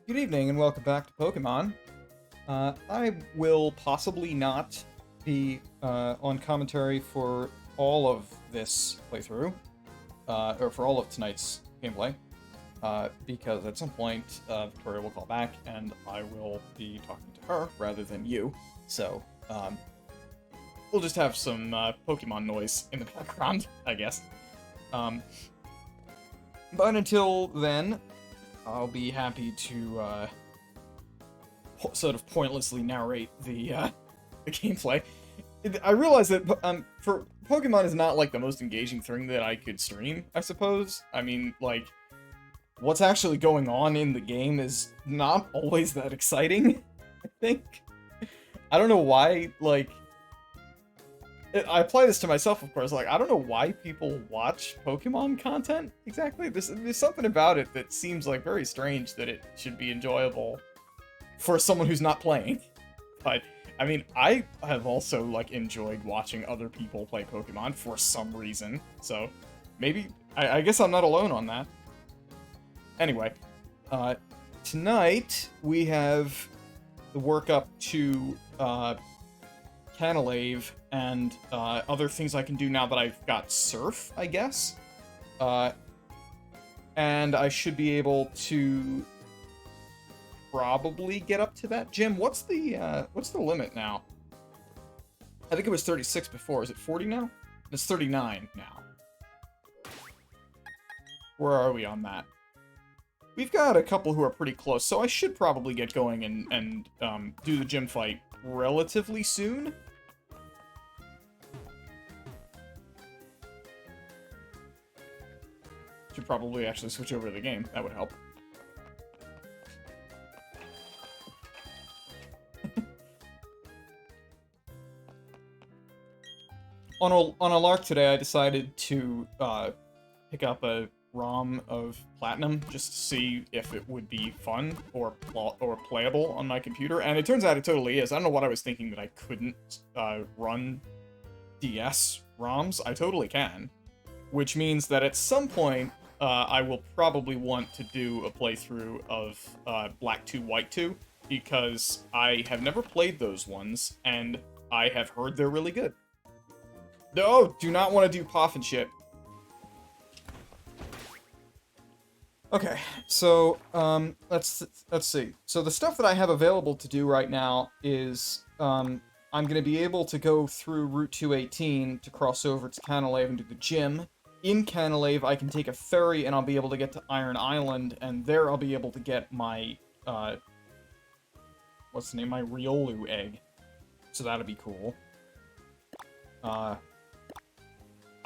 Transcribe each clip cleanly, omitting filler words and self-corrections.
Good evening and welcome back to Pokemon. I will possibly not be on commentary for all of this playthrough, or for all of tonight's gameplay, because at some point Victoria will call back and I will be talking to her rather than you. So we'll just have some Pokemon noise in the background, I guess. But until then, I'll be happy to sort of pointlessly narrate the gameplay. I realize that for Pokemon is not like the most engaging thing that I could stream, I suppose. I mean, like, what's actually going on in the game is not always that exciting, I think. I don't know why, like, I apply this to myself, of course. Like, I don't know why people watch Pokemon content exactly. There's something about it that seems like very strange that it should be enjoyable for someone who's not playing. But I mean, I have also like enjoyed watching other people play Pokemon for some reason. So maybe I guess I'm not alone on that. Anyway, tonight we have the work up to Canalave and other things I can do now that I've got Surf, I guess. And I should be able to probably get up to that gym. What's the limit now? I think it was 36 before. Is it 40 now? It's 39 now. Where are we on that? We've got a couple who are pretty close, so I should probably get going and do the gym fight relatively soon. Should probably actually switch over to the game. That would help. On a lark today, I decided to pick up a ROM of Platinum just to see if it would be fun or playable on my computer, and it turns out it totally is. I don't know what I was thinking that I couldn't run DS ROMs. I totally can, which means that at some point I will probably want to do a playthrough of Black 2, White 2, because I have never played those ones, and I have heard they're really good. No, do not want to do Poff and shit. Okay, so, let's see. So the stuff that I have available to do right now is, I'm gonna be able to go through Route 218 to cross over to Canalave and do the gym. In Canalave, I can take a ferry and I'll be able to get to Iron Island, and there I'll be able to get my, what's the name? My Riolu egg. So that'll be cool.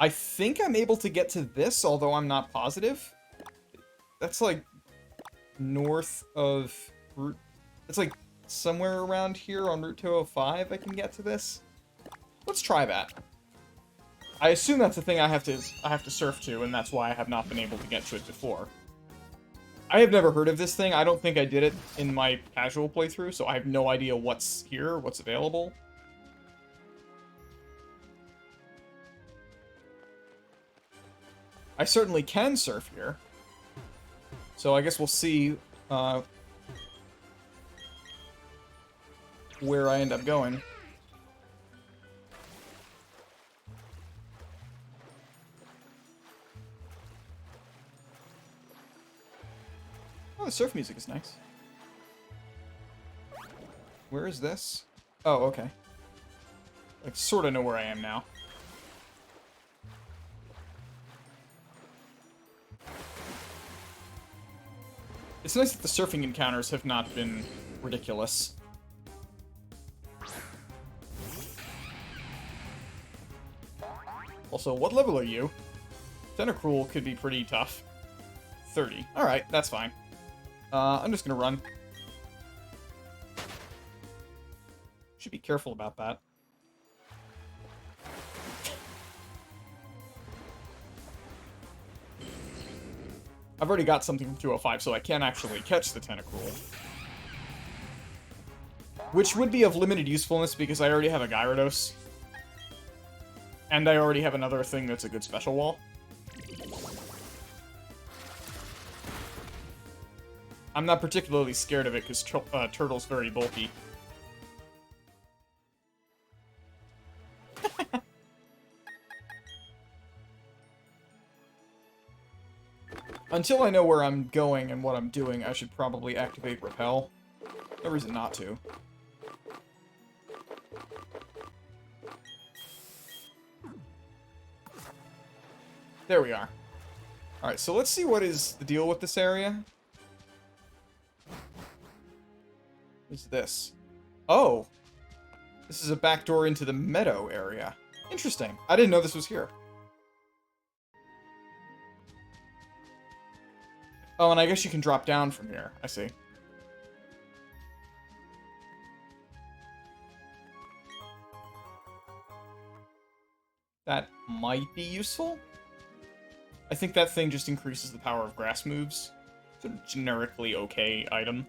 I think I'm able to get to this, although I'm not positive. That's like north of Route... It's like somewhere around here on Route 205 I can get to this. Let's try that. I assume that's the thing I have to surf to, and that's why I have not been able to get to it before. I have never heard of this thing. I don't think I did it in my casual playthrough, so I have no idea what's here, what's available. I certainly can surf here. So I guess we'll see where I end up going. Oh, the surf music is nice. Where is this? Oh, okay. I sort of know where I am now. It's nice that the surfing encounters have not been ridiculous. Also, what level are you? Tentacruel could be pretty tough. 30. Alright, that's fine. I'm just gonna run. Should be careful about that. I've already got something from 205, so I can actually catch the Tentacruel. Which would be of limited usefulness because I already have a Gyarados. And I already have another thing that's a good special wall. I'm not particularly scared of it because Turtle's very bulky. Until I know where I'm going and what I'm doing, I should probably activate Repel. No reason not to. There we are. Alright, so let's see what is the deal with this area. What's this? Oh! This is a back door into the meadow area. Interesting. I didn't know this was here. Oh, and I guess you can drop down from here. I see. That might be useful. I think that thing just increases the power of grass moves. It's a generically okay item.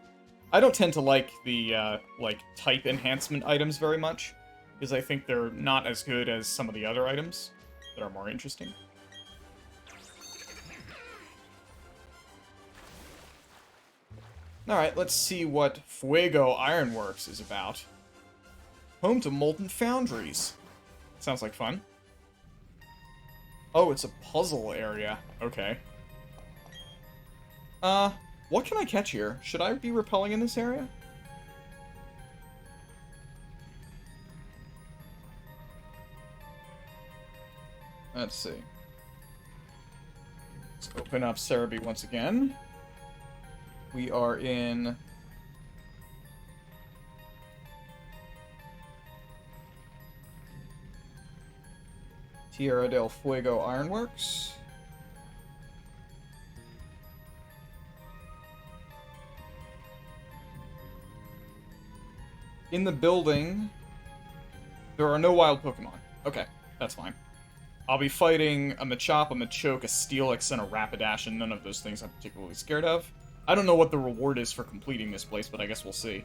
I don't tend to like the, like, type enhancement items very much, because I think they're not as good as some of the other items that are more interesting. Alright, let's see what Fuego Ironworks is about. Home to Molten Foundries. Sounds like fun. Oh, it's a puzzle area. Okay. What can I catch here? Should I be repelling in this area? Let's see. Let's open up Cerebi once again. We are in... Tierra del Fuego Ironworks. In the building, there are no wild Pokemon. Okay, that's fine. I'll be fighting a Machop, a Machoke, a Steelix, and a Rapidash, and none of those things I'm particularly scared of. I don't know what the reward is for completing this place, but I guess we'll see.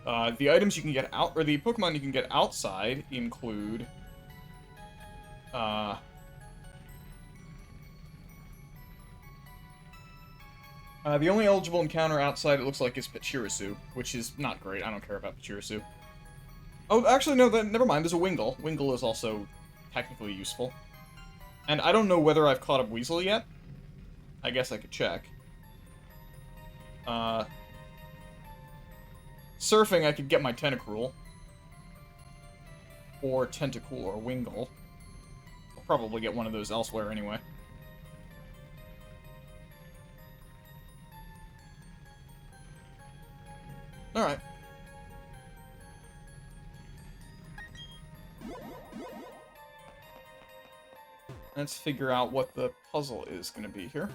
The items you can get out, or the Pokemon you can get outside include... the only eligible encounter outside, it looks like, is Pachirisu, which is not great. I don't care about Pachirisu. Oh, actually, no, never mind. There's a Wingull. Wingull is also technically useful. And I don't know whether I've caught up Weasel yet. I guess I could check. Surfing, I could get my Tentacruel. Or Tentacool or Wingull. I'll probably get one of those elsewhere anyway. Alright. Let's figure out what the puzzle is going to be here.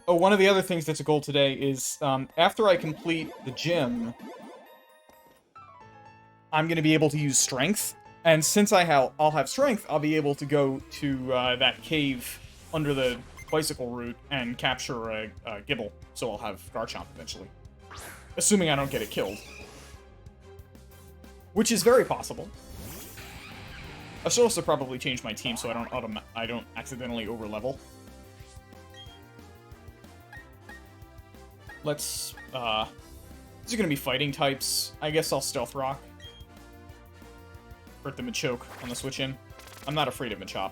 Oh, one of the other things that's a goal today is, after I complete the gym, I'm going to be able to use Strength. And since I'll have Strength, I'll be able to go to that cave under the bicycle route and capture a Gibble. So I'll have Garchomp eventually. Assuming I don't get it killed. Which is very possible. I should also probably change my team so I don't accidentally overlevel. Let's, these are gonna be fighting types. I guess I'll Stealth Rock. Hurt the Machoke on the switch in. I'm not afraid of Machop.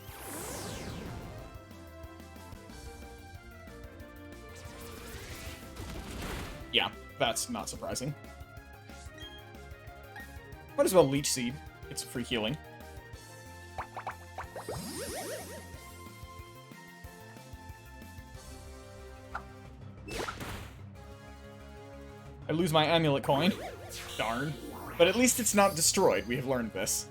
Yeah, that's not surprising. Might as well Leech Seed. It's free healing. I lose my amulet coin. Darn. But at least it's not destroyed. We have learned this.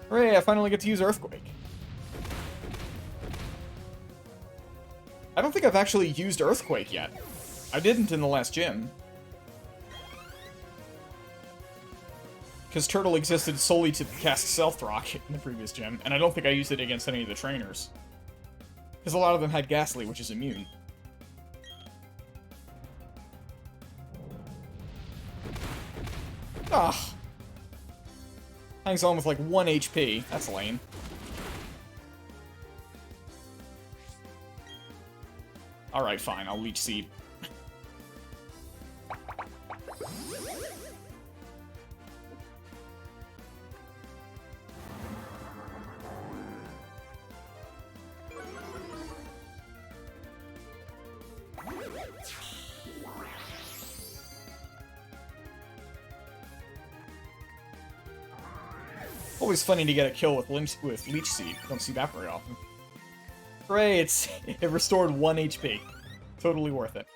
Hooray, I finally get to use Earthquake. I don't think I've actually used Earthquake yet. I didn't in the last gym. Because Turtle existed solely to cast Stealth Rock in the previous gym, and I don't think I used it against any of the trainers. Because a lot of them had Ghastly, which is immune. Ah. Hangs on with like 1 HP. That's lame. Alright, fine. I'll Leech Seed. Always funny to get a kill with Leech Seed. Don't see that very often. Hooray, it restored 1 HP. Totally worth it.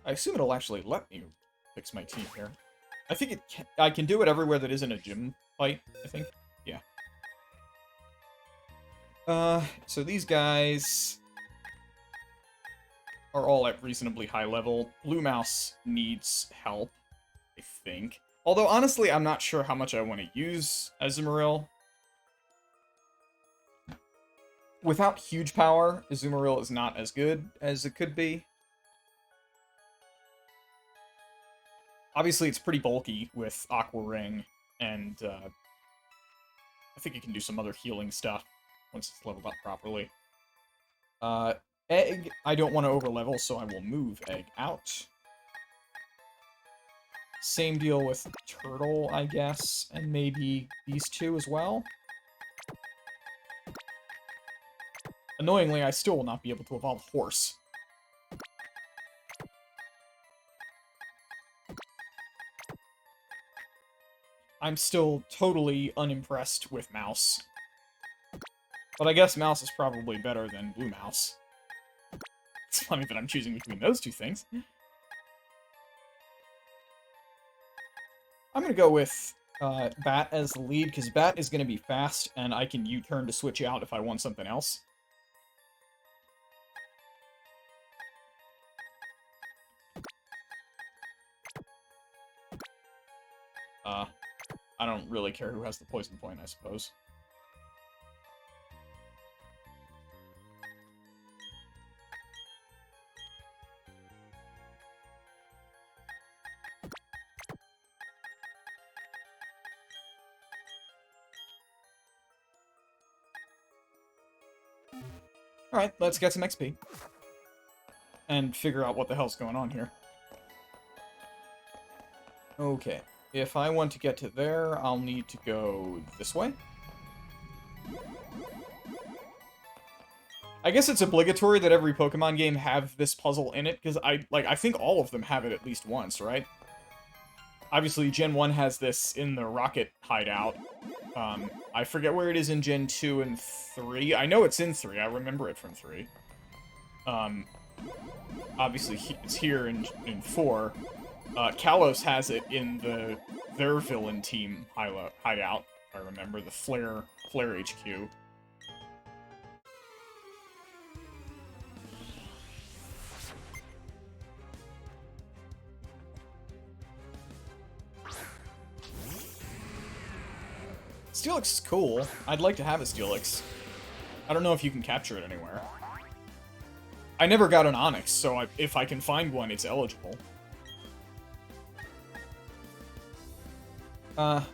I assume it'll actually let me fix my team here. I think I can do it everywhere that isn't a gym fight, I think. Yeah. So these guys are all at reasonably high level. Blue Mouse needs help, I think. Although, honestly, I'm not sure how much I want to use Azumarill. Without huge power, Azumarill is not as good as it could be. Obviously, it's pretty bulky with Aqua Ring, and I think it can do some other healing stuff once it's leveled up properly. Egg, I don't want to overlevel, so I will move Egg out. Same deal with Turtle, I guess, and maybe these two as well. Annoyingly, I still will not be able to evolve Horse. I'm still totally unimpressed with Mouse. But I guess Mouse is probably better than Blue Mouse. It's funny that I'm choosing between those two things. I'm gonna go with Bat as the lead, because Bat is gonna be fast, and I can U-turn to switch out if I want something else. I don't really care who has the poison point, I suppose. Alright, let's get some XP. And figure out what the hell's going on here. Okay. If I want to get to there, I'll need to go this way. I guess it's obligatory that every Pokemon game have this puzzle in it, because I think all of them have it at least once, right? Obviously, Gen 1 has this in the Rocket hideout. I forget where it is in Gen 2 and 3. I know it's in 3. I remember it from 3. Obviously, it's here in 4. Kalos has it in their villain team hideout, if I remember, the Flare HQ. Steelix is cool. I'd like to have a Steelix. I don't know if you can capture it anywhere. I never got an Onix, so if I can find one, it's eligible. I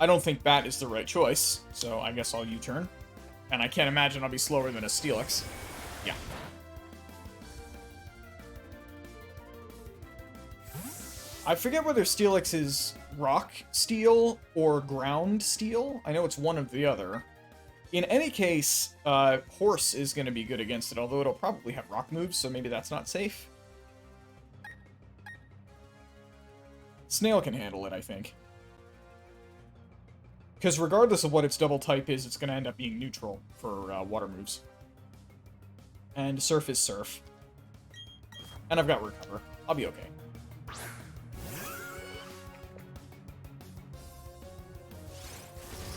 don't think Bat is the right choice, so I guess I'll U-turn. And I can't imagine I'll be slower than a Steelix. Yeah. I forget whether Steelix is Rock Steel or Ground Steel. I know it's one or the other. In any case, Horse is going to be good against it, although it'll probably have Rock moves, so maybe that's not safe. Snail can handle it, I think. Because regardless of what its double type is, it's going to end up being neutral for water moves. And Surf is Surf. And I've got Recover. I'll be okay.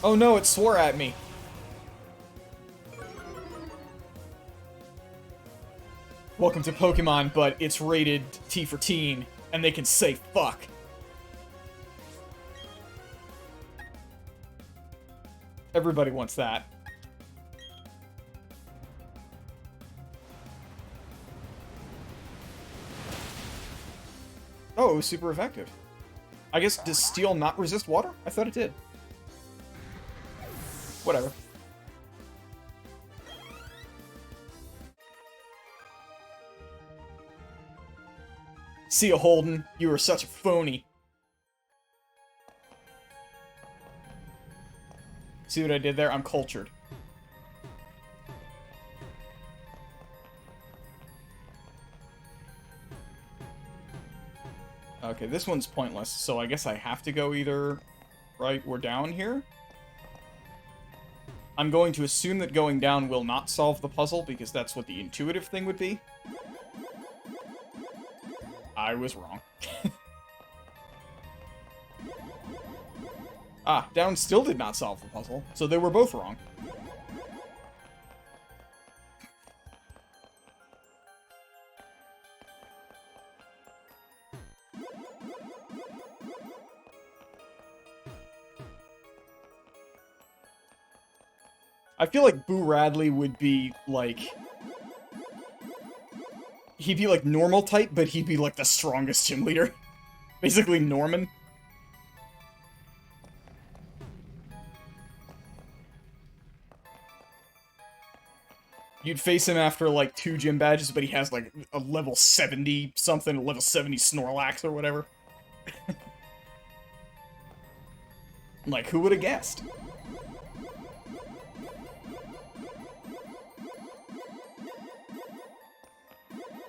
Oh no, it swore at me. Welcome to Pokemon, but it's rated T for teen, and they can say fuck. Everybody wants that. Oh, it was super effective. I guess, does steel not resist water? I thought it did. Whatever. See ya, Holden. You were such a phony. See what I did there? I'm cultured. Okay, this one's pointless, so I guess I have to go either right or down here. I'm going to assume that going down will not solve the puzzle, because that's what the intuitive thing would be. I was wrong. Ah, down still did not solve the puzzle, so they were both wrong. I feel like Boo Radley would be, like... He'd be, like, normal type, but he'd be, like, the strongest gym leader. Basically Norman. You'd face him after, like, 2 gym badges, but he has, like, a level 70 something, a level 70 Snorlax or whatever. Like, who would have guessed?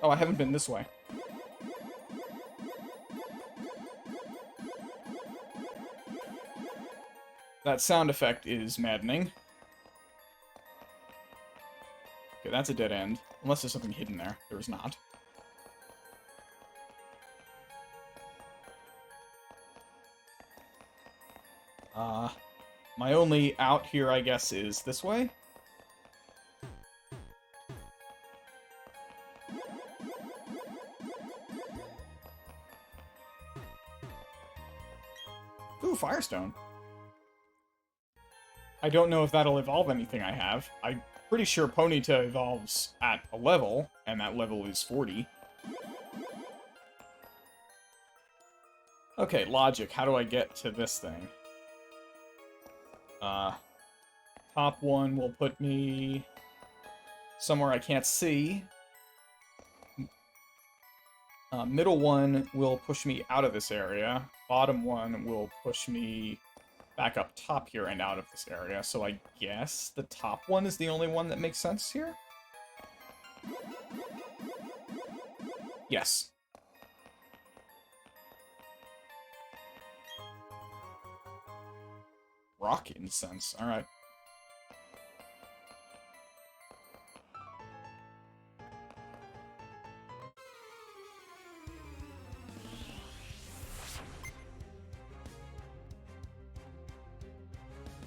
Oh, I haven't been this way. That sound effect is maddening. Okay, that's a dead end. Unless there's something hidden there. There is not. My only out here, I guess, is this way? Ooh, Firestone. I don't know if that'll evolve anything I have. I'm pretty sure Ponyta evolves at a level, and that level is 40. Okay, logic. How do I get to this thing? Top one will put me somewhere I can't see. Middle one will push me out of this area. Bottom one will push me back up top here and out of this area. So I guess the top one is the only one that makes sense here? Yes. Rock incense. Alright.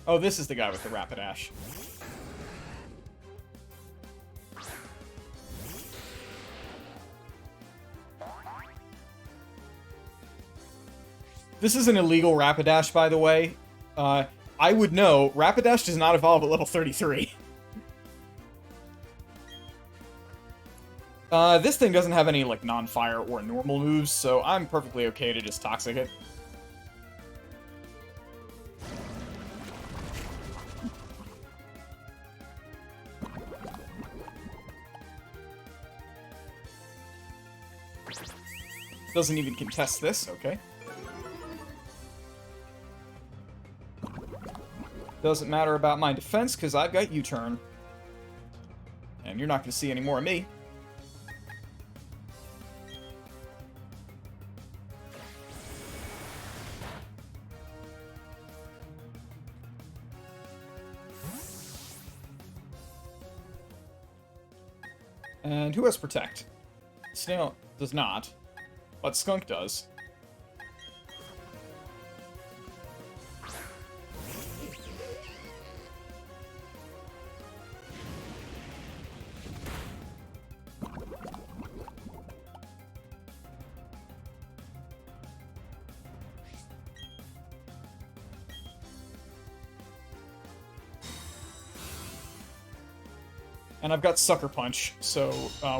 Oh, this is the guy with the Rapidash. This is an illegal Rapidash, by the way. I would know. Rapidash does not evolve at level 33. This thing doesn't have any, like, non-fire or normal moves, so I'm perfectly okay to just Toxic it. Doesn't even contest this, okay. Doesn't matter about my defense, because I've got U-turn. And you're not going to see any more of me. And who has Protect? Snail does not. But Skunk does. And I've got Sucker Punch, so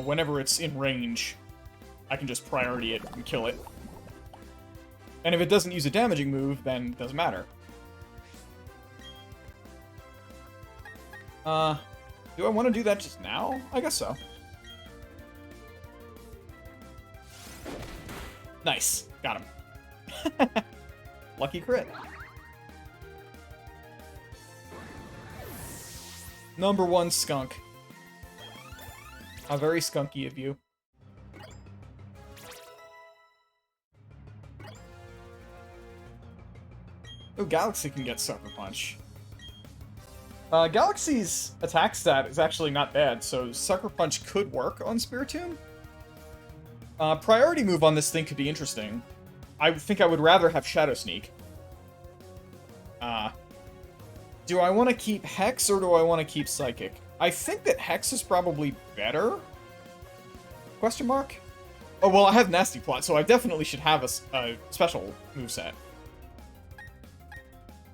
whenever it's in range, I can just priority it and kill it. And if it doesn't use a damaging move, then it doesn't matter. Do I want to do that just now? I guess so. Nice. Got him. Lucky crit. Number 1 skunk. How very skunky of you. Oh, Galaxy can get Sucker Punch. Galaxy's attack stat is actually not bad, so Sucker Punch could work on Spiritomb. Priority move on this thing could be interesting. I think I would rather have Shadow Sneak. Do I want to keep Hex or do I want to keep Psychic? I think that Hex is probably better? Question mark? Oh, well, I have Nasty Plot, so I definitely should have a special moveset.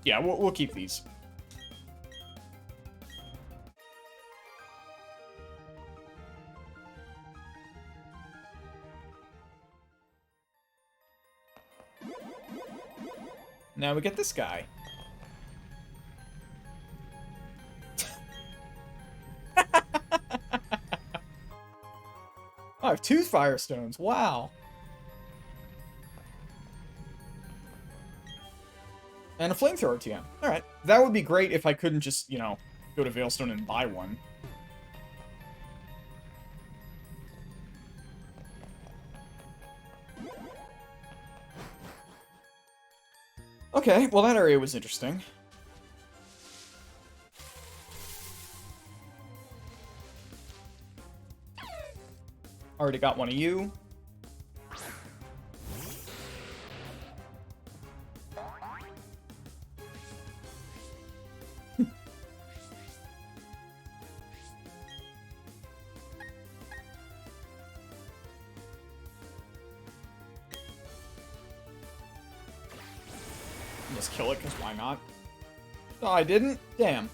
Yeah, we'll keep these. Now we get this guy. Oh, I have 2 Firestones. Wow. And a Flamethrower TM. Alright. That would be great if I couldn't just, you know, go to Veilstone and buy one. Okay, well that area was interesting. Already got one of you. Just kill it, because why not? Oh, I didn't? Damn.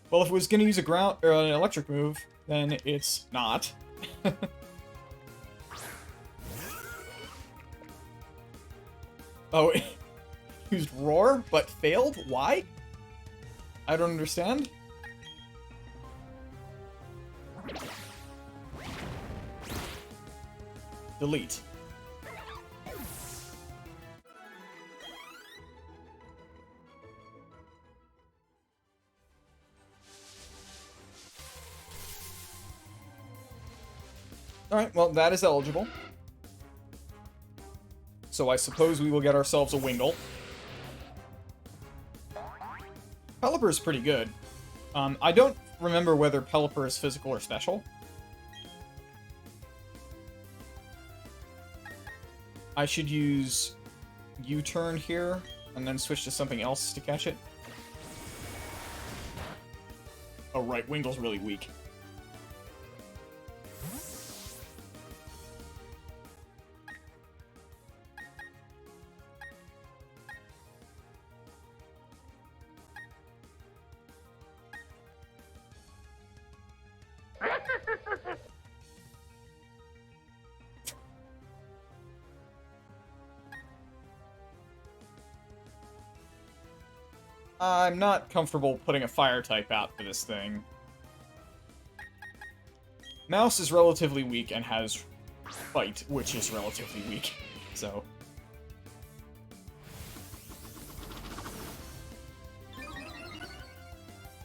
Well, if it was gonna use a ground or an electric move, then it's not. Oh, it used Roar, but failed? Why? I don't understand. Delete. Alright, well, that is eligible. So I suppose we will get ourselves a Wingull. Pelipper is pretty good. I don't remember whether Pelipper is physical or special. I should use U-turn here, and then switch to something else to catch it. Oh right, Wingull's really weak. I'm not comfortable putting a fire type out for this thing. Mouse is relatively weak and has Bite, which is relatively weak, so...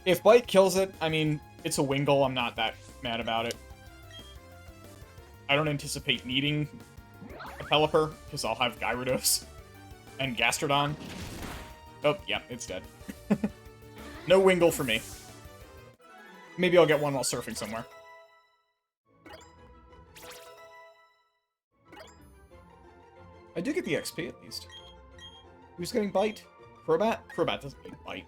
If Bite kills it, I mean, it's a Wingull, I'm not that mad about it. I don't anticipate needing a Pelipper, because I'll have Gyarados and Gastrodon. Oh, yeah, it's dead. No Wingull for me. Maybe I'll get one while surfing somewhere. I do get the XP, at least. Who's getting Bite? Crobat? Crobat doesn't get Bite.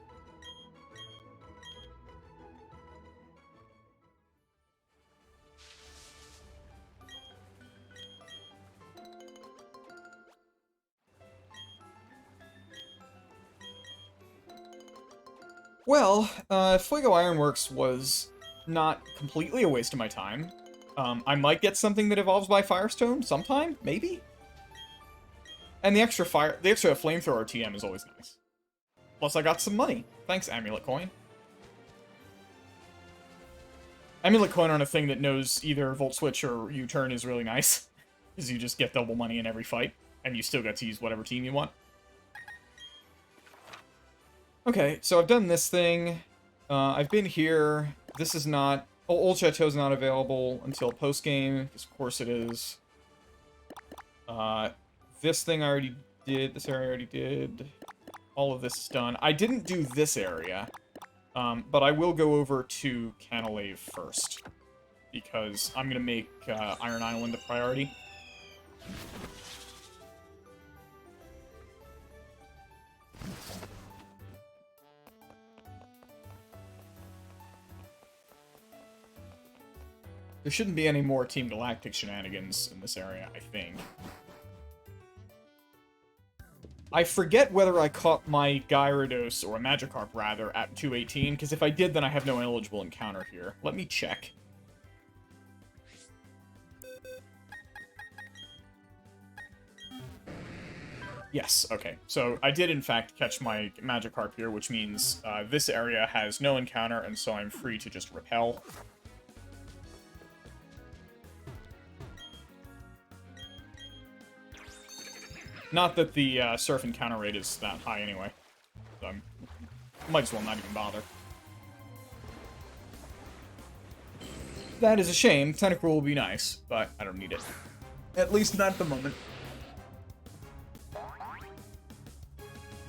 Well, Fuego Ironworks was not completely a waste of my time. I might get something that evolves by Firestone sometime, maybe? And the extra flamethrower TM is always nice. Plus, I got some money. Thanks, Amulet Coin. Amulet Coin on a thing that knows either Volt Switch or U-Turn is really nice. Because you just get double money in every fight, and you still get to use whatever team you want. Okay, so I've done this thing. I've been here. This is not... Oh, Old Chateau's not available until post-game, because of course it is. This thing I already did. This area I already did. All of this is done. I didn't do this area, but I will go over to Canalave first, because I'm going to make Iron Island a priority. There shouldn't be any more Team Galactic shenanigans in this area, I think. I forget whether I caught my Gyarados, or a Magikarp rather, at 218, because if I did, then I have no eligible encounter here. Let me check. Yes, okay. So I did, in fact, catch my Magikarp here, which means this area has no encounter, and so I'm free to just repel. Not that the surf encounter rate is that high anyway. So I might as well not even bother. That is a shame. Tentacruel will be nice, but I don't need it. At least not at the moment.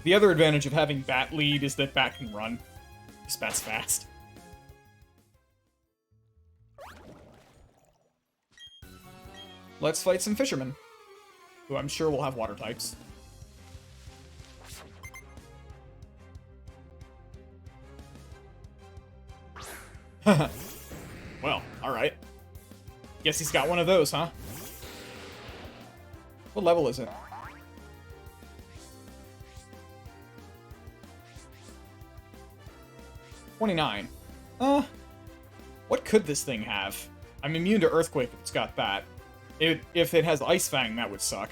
The other advantage of having Bat lead is that Bat can run. This Bat's fast. Let's fight some fishermen, who I'm sure will have water types. Well, alright. Guess he's got one of those, huh? What level is it? $29. What could this thing have? I'm immune to Earthquake if it's got that. If it has Ice Fang, that would suck.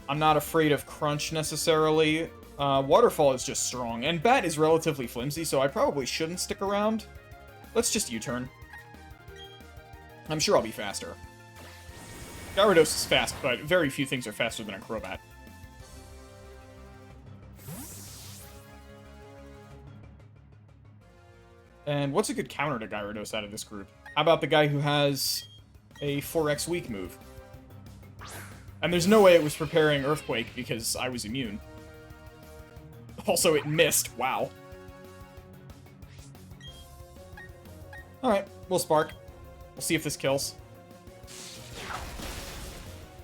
I'm not afraid of Crunch, necessarily. Waterfall is just strong, and Bat is relatively flimsy, so I probably shouldn't stick around. Let's just U-turn. I'm sure I'll be faster. Gyarados is fast, but very few things are faster than a Crobat. And what's a good counter to Gyarados out of this group? How about the guy who has a 4x weak move? And there's no way it was preparing Earthquake because I was immune. Also, it missed. Wow. Alright, we'll Spark. We'll see if this kills.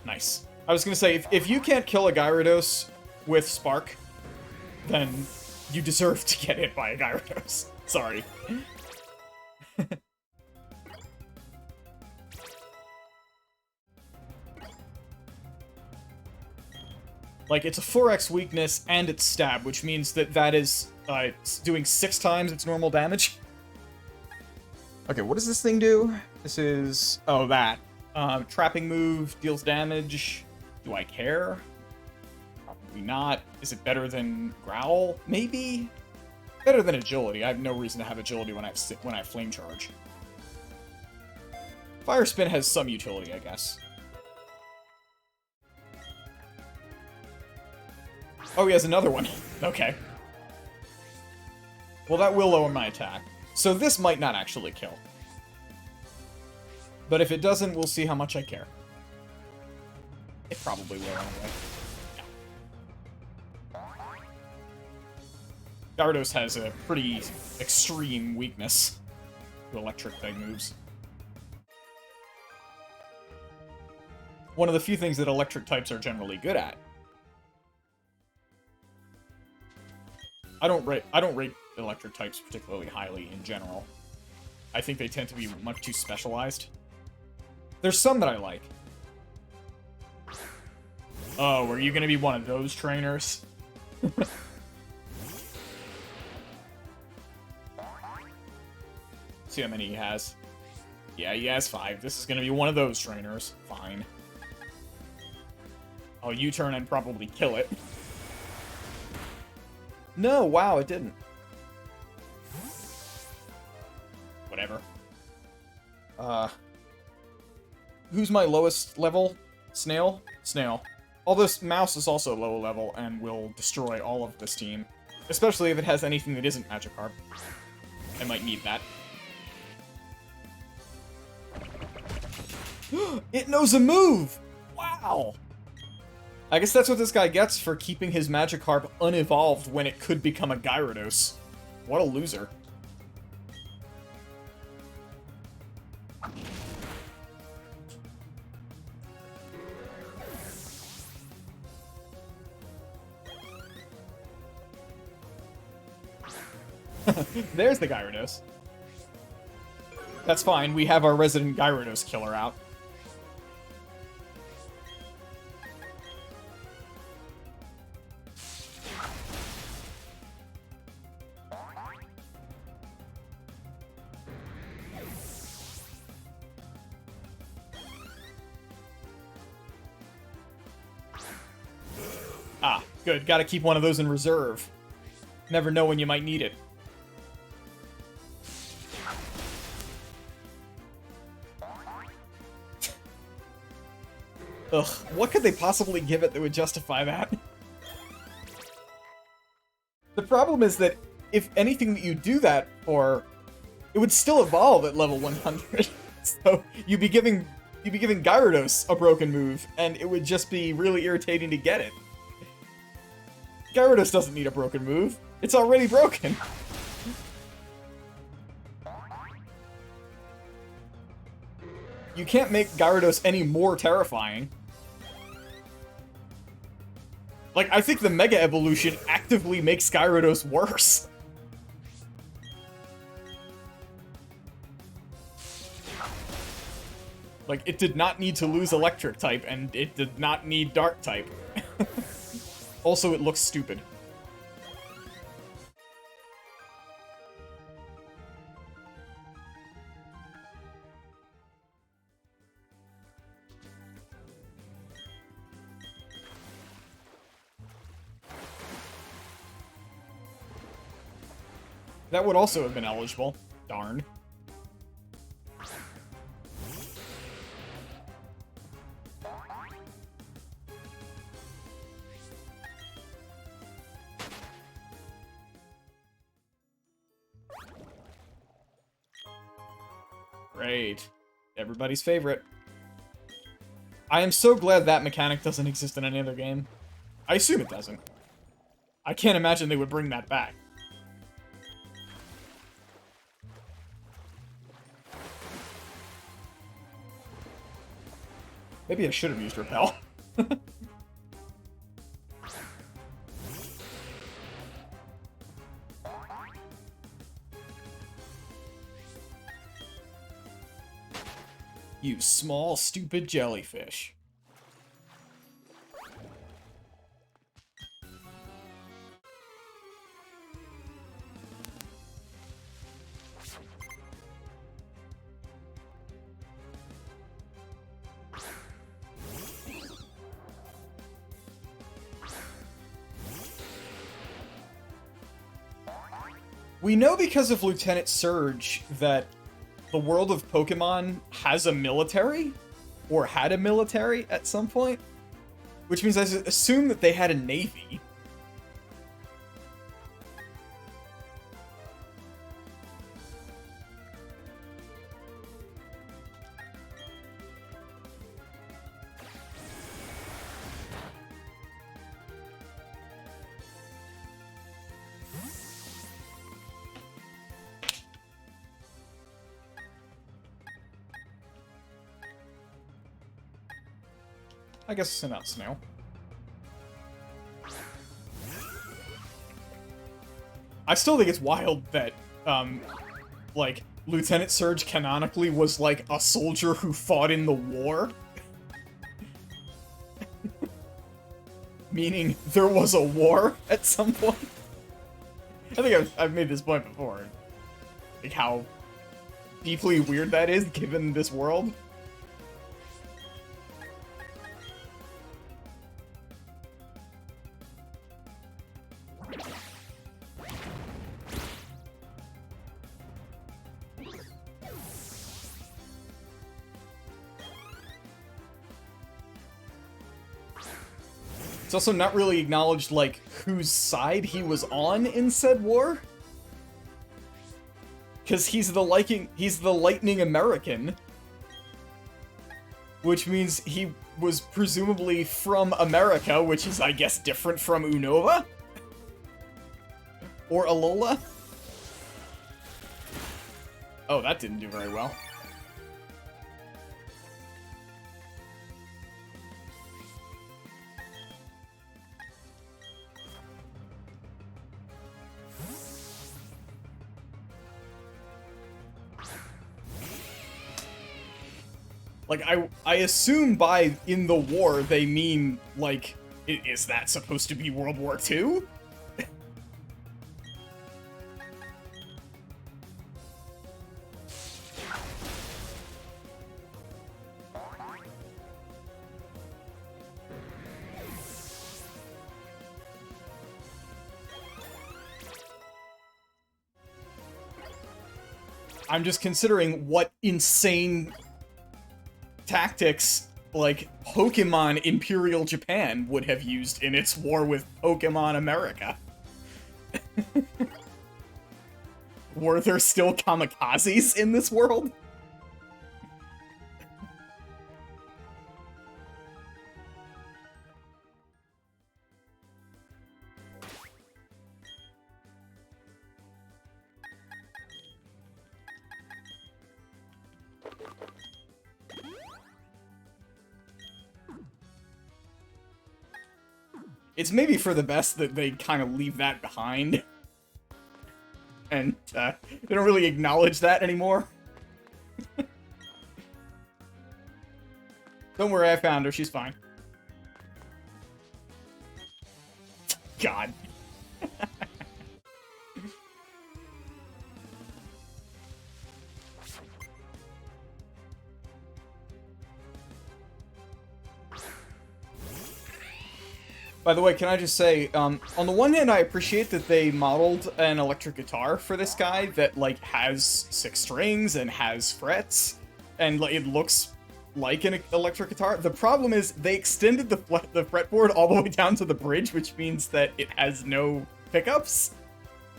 Nice. I was gonna say, if you can't kill a Gyarados with Spark, then you deserve to get hit by a Gyarados. Sorry. Like, it's a 4x weakness and it's stab, which means that that is doing 6 times its normal damage. Okay, what does this thing do? This is... oh, that. Trapping move, deals damage. Do I care? Probably not. Is it better than Growl? Maybe? Better than Agility. I have no reason to have Agility when I have Flame Charge. Fire Spin has some utility, I guess. Oh, he has another one. Okay. Well, that will lower my attack. So this might not actually kill. But if it doesn't, we'll see how much I care. It probably will anyway. Yeah. Gyarados has a pretty extreme weakness to electric-type moves. One of the few things that electric types are generally good at. I don't rate electric types particularly highly in general. I think they tend to be much too specialized. There's some that I like. Oh, are you gonna be one of those trainers? See how many he has. Yeah, he has 5. This is gonna be one of those trainers. Fine. I'll U-turn and probably kill it. No, wow, it didn't. Whatever. Who's my lowest level? Snail? Snail. Although Mouse is also low level and will destroy all of this team. Especially if it has anything that isn't Magikarp. I might need that. It knows a move! Wow! I guess that's what this guy gets for keeping his Magikarp unevolved when it could become a Gyarados. What a loser. There's the Gyarados. That's fine, we have our resident Gyarados killer out. Ah, good. Gotta keep one of those in reserve. Never know when you might need it. Ugh, what could they possibly give it that would justify that? The problem is that if anything that you do that for, it would still evolve at level 100. So you'd be giving Gyarados a broken move, and it would just be really irritating to get it. Gyarados doesn't need a broken move. It's already broken. You can't make Gyarados any more terrifying. Like, I think the Mega Evolution actively makes Gyarados worse. Like, it did not need to lose Electric type, and it did not need Dark type. Also, it looks stupid. That would also have been eligible. Darn. Great. Everybody's favorite. I am so glad that mechanic doesn't exist in any other game. I assume it doesn't. I can't imagine they would bring that back. Maybe I should have used Repel. You small, stupid jellyfish. We know because of Lieutenant Surge that the world of Pokemon has a military, or had a military at some point, which means I assume that they had a navy. I guess send out Snail. I still think it's wild that, like, Lieutenant Surge canonically was, like, a soldier who fought in the war. Meaning, there was a war at some point. I think I've made this point before. Like, how deeply weird that is, given this world. It's also not really acknowledged, like, whose side he was on in said war. Because he's the Lightning American. Which means he was presumably from America, which is, I guess, different from Unova? Or Alola? Oh, that didn't do very well. Like, I assume by in the war they mean, like, is that supposed to be World War II? I'm just considering what insane tactics, like, Pokemon Imperial Japan would have used in its war with Pokemon America. Were there still kamikazes in this world? It's maybe for the best that they kind of leave that behind. And, they don't really acknowledge that anymore. Don't worry, I found her. She's fine. God. By the way, can I just say, on the one hand, I appreciate that they modeled an electric guitar for this guy that, like, has 6 strings and has frets, and like, it looks like an electric guitar. The problem is they extended the fretboard all the way down to the bridge, which means that it has no pickups,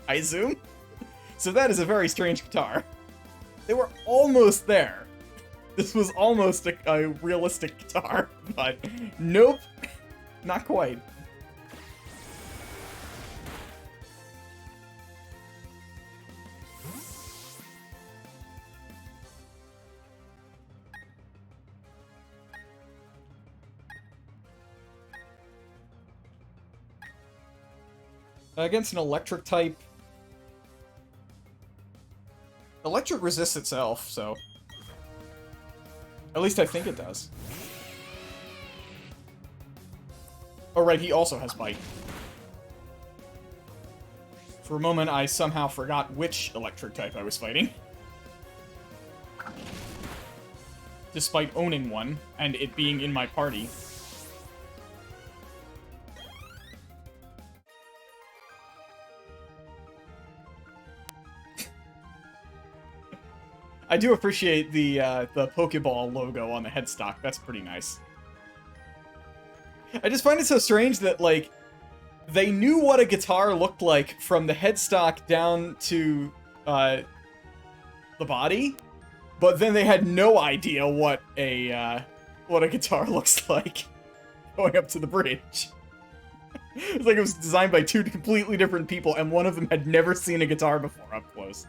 I assume. So that is a very strange guitar. They were almost there. This was almost a realistic guitar, but nope, not quite. Against an electric type, electric resists itself, so at least I think it does. Oh right, he also has bite. For a moment, I somehow forgot which electric type I was fighting. Despite owning one, and it being in my party. I do appreciate the Pokeball logo on the headstock. That's pretty nice. I just find it so strange that, like, they knew what a guitar looked like from the headstock down to the body, but then they had no idea what a guitar looks like going up to the bridge. It's like it was designed by 2 completely different people, and one of them had never seen a guitar before up close.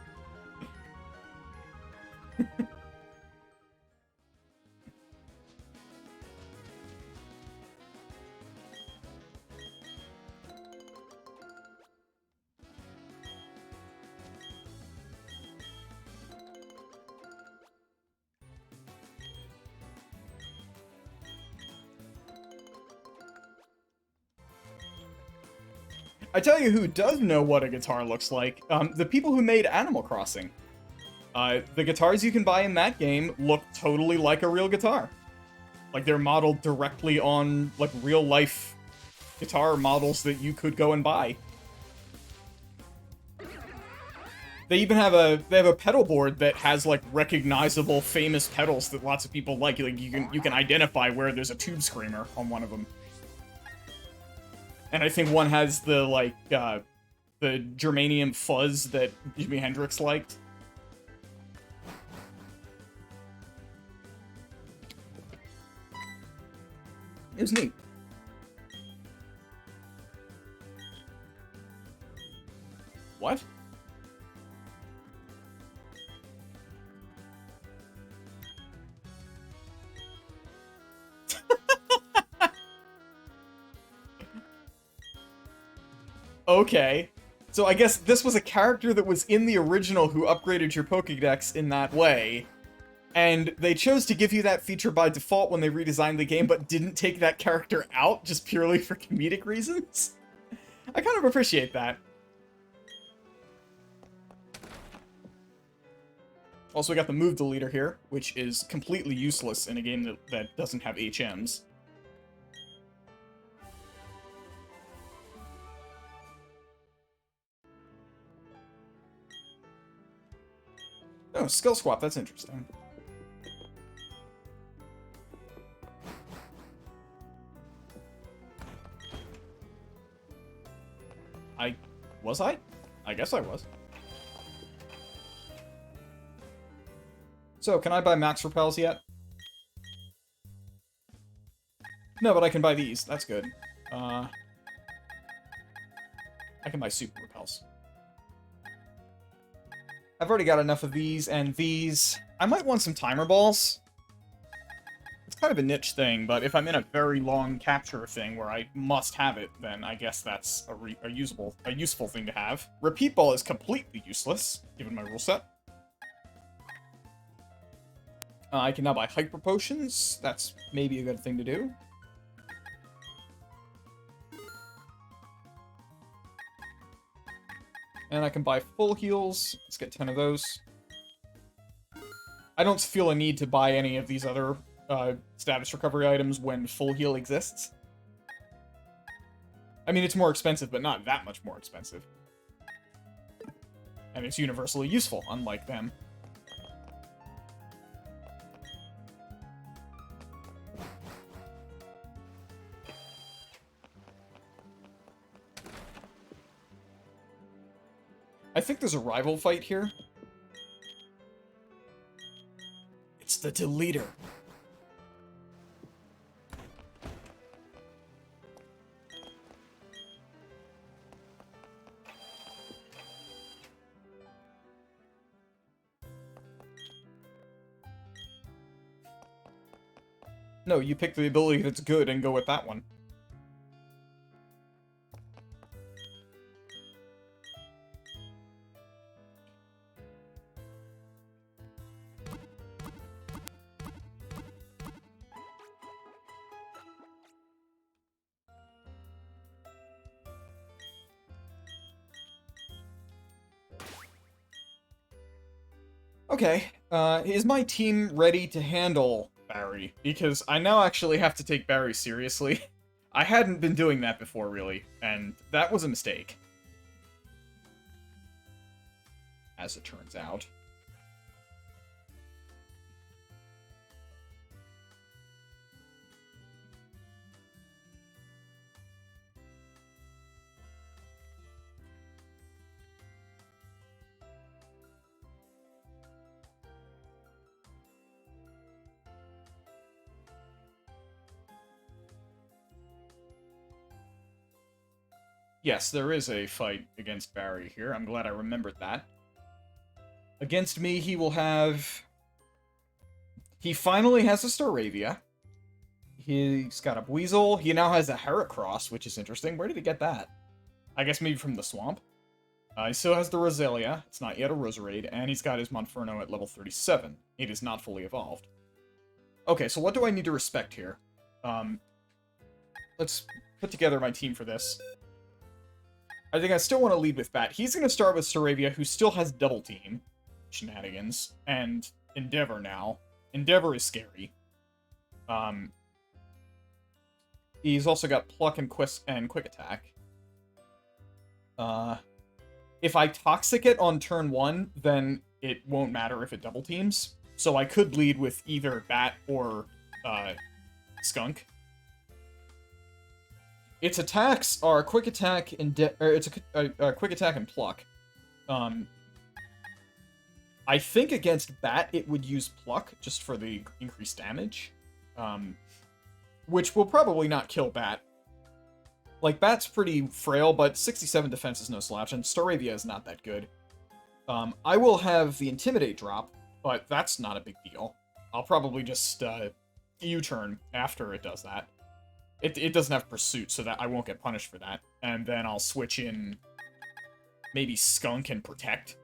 I tell you who does know what a guitar looks like, the people who made Animal Crossing. The guitars you can buy in that game look totally like a real guitar. Like, they're modeled directly on, like, real-life guitar models that you could go and buy. They even have a pedal board that has, like, recognizable, famous pedals that lots of people like. Like, you can identify where there's a tube screamer on one of them. And I think one has the, like, the germanium fuzz that Jimi Hendrix liked. It was neat. What? Okay. So I guess this was a character that was in the original who upgraded your Pokédex in that way. And they chose to give you that feature by default when they redesigned the game, but didn't take that character out just purely for comedic reasons. I kind of appreciate that. Also, we got the move deleter here, which is completely useless in a game that doesn't have HMs. Oh, skill swap, that's interesting. Was I? I guess I was. So, can I buy max repels yet? No, but I can buy these. That's good. I can buy super repels. I've already got enough of these and these. I might want some timer balls. It's kind of a niche thing, but if I'm in a very long capture thing where I must have it, then I guess that's a useful thing to have. Repeat ball is completely useless, given my rule set. I can now buy hyper potions. That's maybe a good thing to do. And I can buy full heals. Let's get 10 of those. I don't feel a need to buy any of these other status recovery items when full heal exists. I mean, it's more expensive, but not that much more expensive. And it's universally useful, unlike them. I think there's a rival fight here. It's the deleter. No, you pick the ability that's good and go with that one. Okay, is my team ready to handle Barry? Because I now actually have to take Barry seriously. I hadn't been doing that before, really, and that was a mistake. As it turns out. Yes, there is a fight against Barry here. I'm glad I remembered that. Against me, he will have... He finally has a Staravia. He's got a Buizel. He now has a Heracross, which is interesting. Where did he get that? I guess maybe from the swamp. He still has the Roselia. It's not yet a Roserade. And he's got his Monferno at level 37. It is not fully evolved. Okay, so what do I need to respect here? Let's put together my team for this. I think I still want to lead with Bat. He's going to start with Staravia, who still has Double Team. shenanigans, and Endeavor now. Endeavor is scary. He's also got Pluck and Quick Attack. If I Toxic it on turn 1, then it won't matter if it double teams. So I could lead with either Bat or Skunk. Its attacks are Quick Attack and Quick Attack and Pluck. I think against Bat it would use Pluck just for the increased damage, which will probably not kill Bat. Like, Bat's pretty frail, but 67 defense is no slouch, and Staravia is not that good. I will have the Intimidate drop, but that's not a big deal. I'll probably just U-turn after it does that. It doesn't have Pursuit, so that I won't get punished for that. And then I'll switch in maybe Skunk and Protect.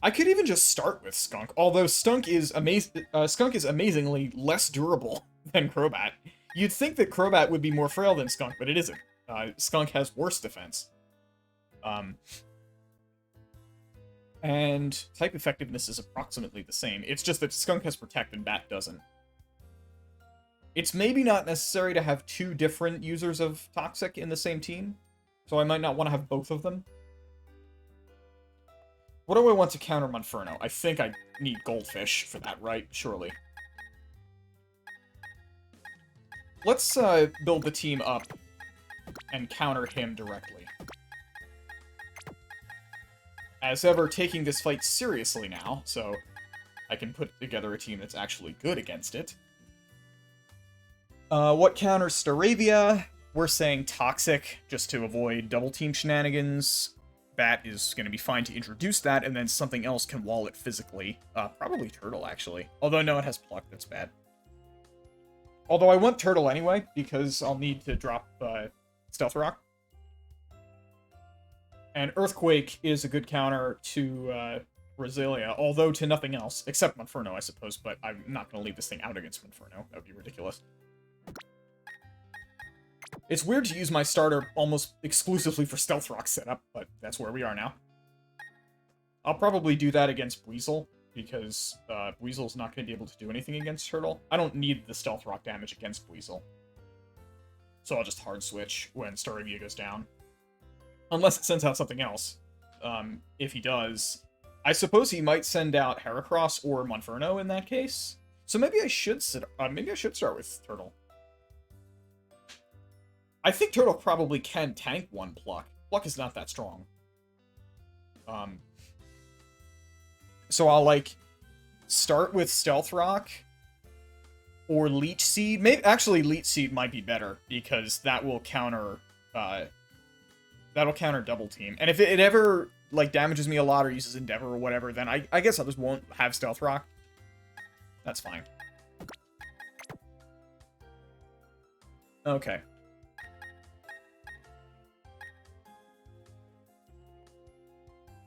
I could even just start with Skunk, although Skunk is amazingly less durable than Crobat. You'd think that Crobat would be more frail than Skunk, but it isn't. Skunk has worse defense. And type effectiveness is approximately the same. It's just that Skunk has Protect and Bat doesn't. It's maybe not necessary to have 2 different users of Toxic in the same team, so I might not want to have both of them. What do I want to counter Monferno? I think I need Goldfish for that, right? Surely. Let's build the team up and counter him directly. As ever, taking this fight seriously now, so I can put together a team that's actually good against it. What counters Staravia? We're saying Toxic, just to avoid double team shenanigans. Bat is going to be fine to introduce that, and then something else can wall it physically. Probably Turtle, actually. Although, no, it has Pluck, that's bad. Although I want Turtle anyway, because I'll need to drop Stealth Rock. And Earthquake is a good counter to Roselia, although to nothing else, except Monferno, I suppose, but I'm not going to leave this thing out against Monferno. That would be ridiculous. It's weird to use my starter almost exclusively for Stealth Rock setup, but that's where we are now. I'll probably do that against Weasel, because Weasel's not going to be able to do anything against Turtle. I don't need the Stealth Rock damage against Weasel. So I'll just hard switch when Staravia goes down. Unless it sends out something else. If he does, I suppose he might send out Heracross or Monferno in that case. So maybe I should start with Turtle. I think Turtle probably can tank 1 Pluck. Pluck is not that strong. So I'll, like, start with Stealth Rock or Leech Seed. Maybe, actually, Leech Seed might be better, because that will counter, that'll counter Double Team. And if it ever, like, damages me a lot or uses Endeavor or whatever, then I guess I just won't have Stealth Rock. That's fine. Okay.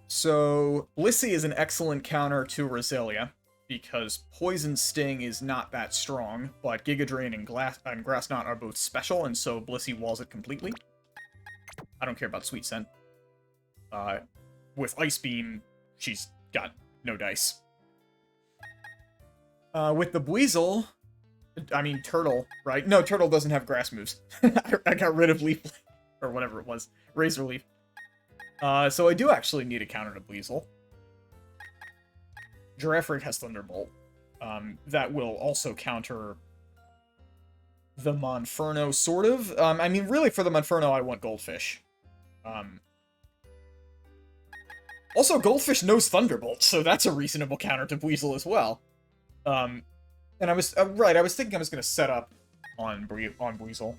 So, Blissey is an excellent counter to Roselia, because Poison Sting is not that strong, but Giga Drain and Grass Knot are both special, and so Blissey walls it completely. I don't care about Sweet Scent. With Ice Beam, she's got no dice. With the Buizel, I mean Turtle, right? No, Turtle doesn't have grass moves. I got rid of Leaf, or whatever it was. Razor Leaf. So I do actually need a counter to Buizel. Girafarig has Thunderbolt. That will also counter the Monferno, sort of. I mean, really, for the Monferno, I want Goldfish. Also, Goldfish knows Thunderbolt, so that's a reasonable counter to Buizel as well. And I was, right, I was thinking I was going to set up on Buizel,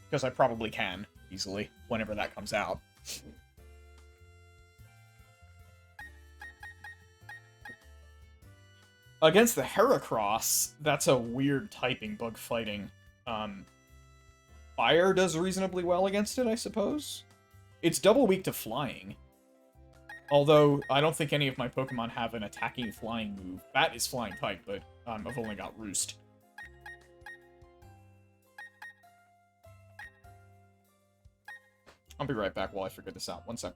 because I probably can, easily, whenever that comes out. Against the Heracross, that's a weird typing, bug fighting. Fire does reasonably well against it, I suppose? It's double weak to flying. Although, I don't think any of my Pokemon have an attacking flying move. Bat is flying type, but I've only got Roost. I'll be right back while I figure this out. One sec.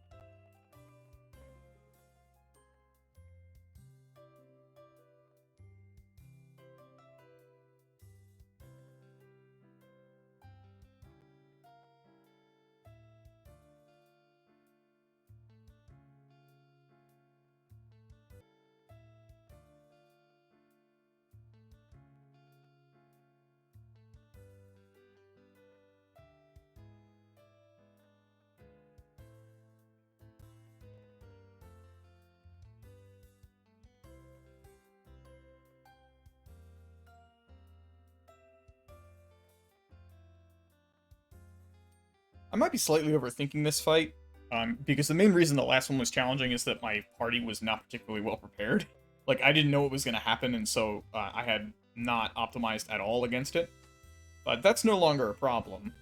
might be slightly overthinking this fight, because the main reason the last one was challenging is that my party was not particularly well prepared. Like, I didn't know what was going to happen, and so I had not optimized at all against it. But that's no longer a problem.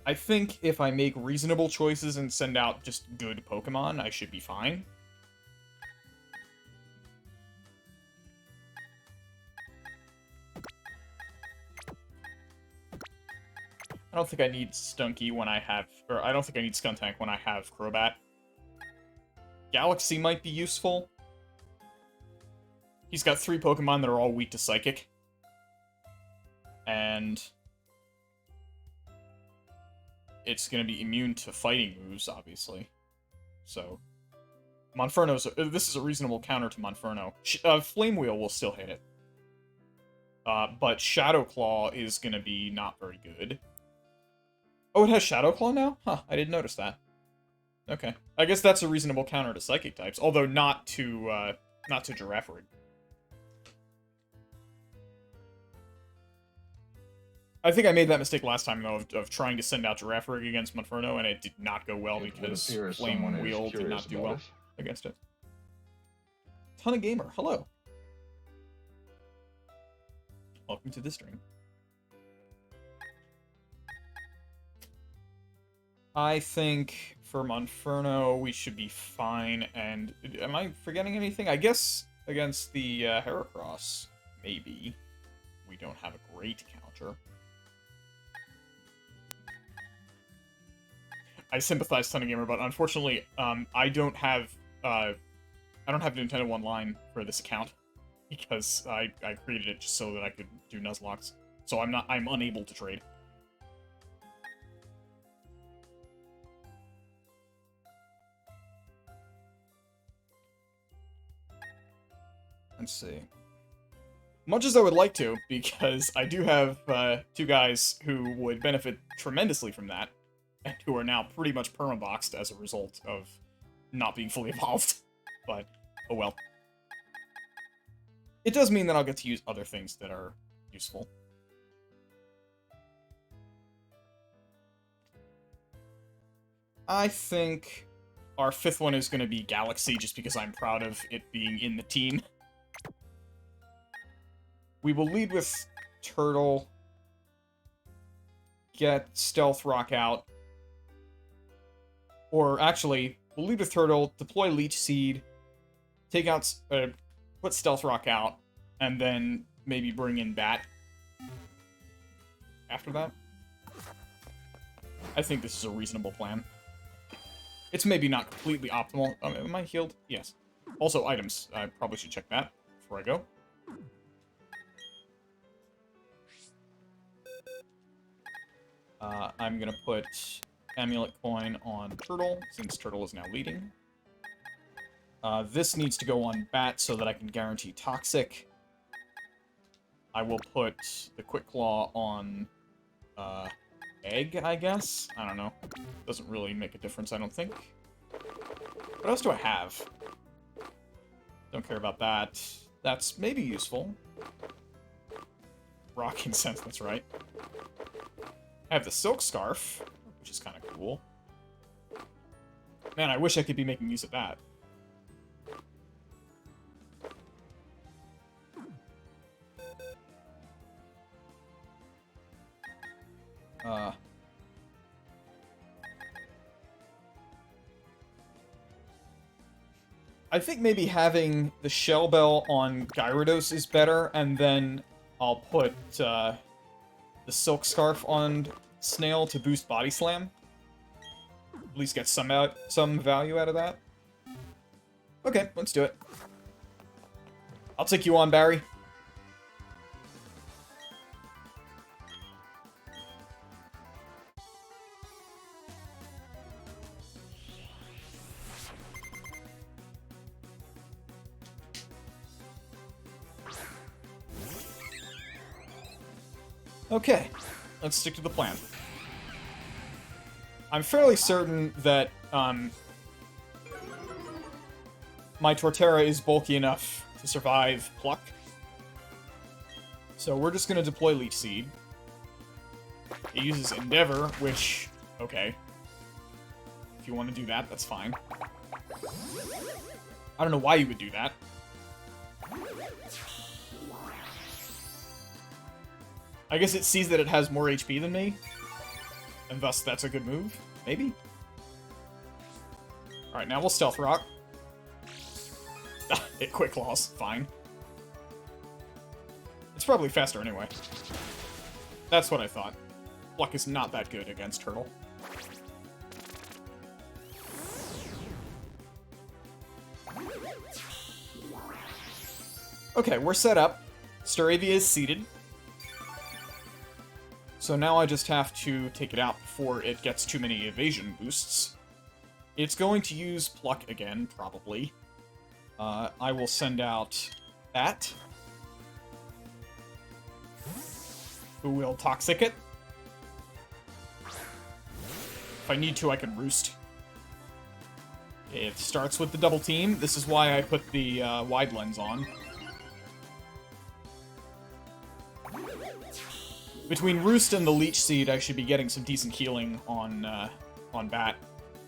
I think if I make reasonable choices and send out just good Pokemon, I should be fine. I don't think I need Stunky when I have... Or, I don't think I need Skuntank when I have Crobat. Galaxy might be useful. He's got 3 Pokemon that are all weak to Psychic. And... it's going to be immune to fighting moves, obviously. So... Monferno's... this is a reasonable counter to Monferno. Flame Wheel will still hit it. But Shadow Claw is going to be not very good. Oh, it has Shadow Claw now? Huh, I didn't notice that. Okay. I guess that's a reasonable counter to Psychic types, although not to Girafarig. I think I made that mistake last time, though, of trying to send out Girafarig against Monferno, and it did not go well because Flame Wheel did not do well against it. Ton of Gamer, hello. Welcome to the stream. I think for Monferno, we should be fine, and am I forgetting anything? I guess against the Heracross, maybe. We don't have a great counter. I sympathize, Ton of Gamer, but unfortunately, I don't have Nintendo Online for this account because I created it just so that I could do Nuzlocke. So I'm unable to trade. Let's see. Much as I would like to, because I do have 2 guys who would benefit tremendously from that, and who are now pretty much permaboxed as a result of not being fully evolved. But, oh well. It does mean that I'll get to use other things that are useful. I think our 5th one is going to be Galaxy, just because I'm proud of it being in the team. We will lead with Turtle, get Stealth Rock out, or actually, we'll lead with Turtle, deploy Leech Seed, take out, put Stealth Rock out, and then maybe bring in Bat after that. I think this is a reasonable plan. It's maybe not completely optimal. Am I healed? Yes. Also, items. I probably should check that before I go. I'm gonna put Amulet Coin on Turtle, since Turtle is now leading. This needs to go on Bat so that I can guarantee Toxic. I will put the Quick Claw on Egg, I guess? I don't know. Doesn't really make a difference, I don't think. What else do I have? Don't care about that. That's maybe useful. Rocking Sense, that's right. I have the Silk Scarf, which is kind of cool. Man, I wish I could be making use of that. I think maybe having the Shell Bell on Gyarados is better, and then I'll put the Silk Scarf on Snail to boost Body Slam. At least get some value out of that. Okay, let's do it. I'll take you on, Barry. Okay, let's stick to the plan. I'm fairly certain that, my Torterra is bulky enough to survive Pluck. So we're just gonna deploy Leech Seed. It uses Endeavor, which... Okay. If you want to do that, that's fine. I don't know why you would do that. I guess it sees that it has more HP than me. And thus, that's a good move. Maybe? Alright, now we'll Stealth Rock. It Quick Claws. Fine. It's probably faster anyway. That's what I thought. Pluck is not that good against Turtle. Okay, we're set up. Staravia is seated. So now I just have to take it out before it gets too many evasion boosts. It's going to use Pluck again, probably. I will send out that, who will Toxic it. If I need to, I can Roost. It starts with the double team. This is why I put the wide lens on. Between Roost and the Leech Seed, I should be getting some decent healing on Bat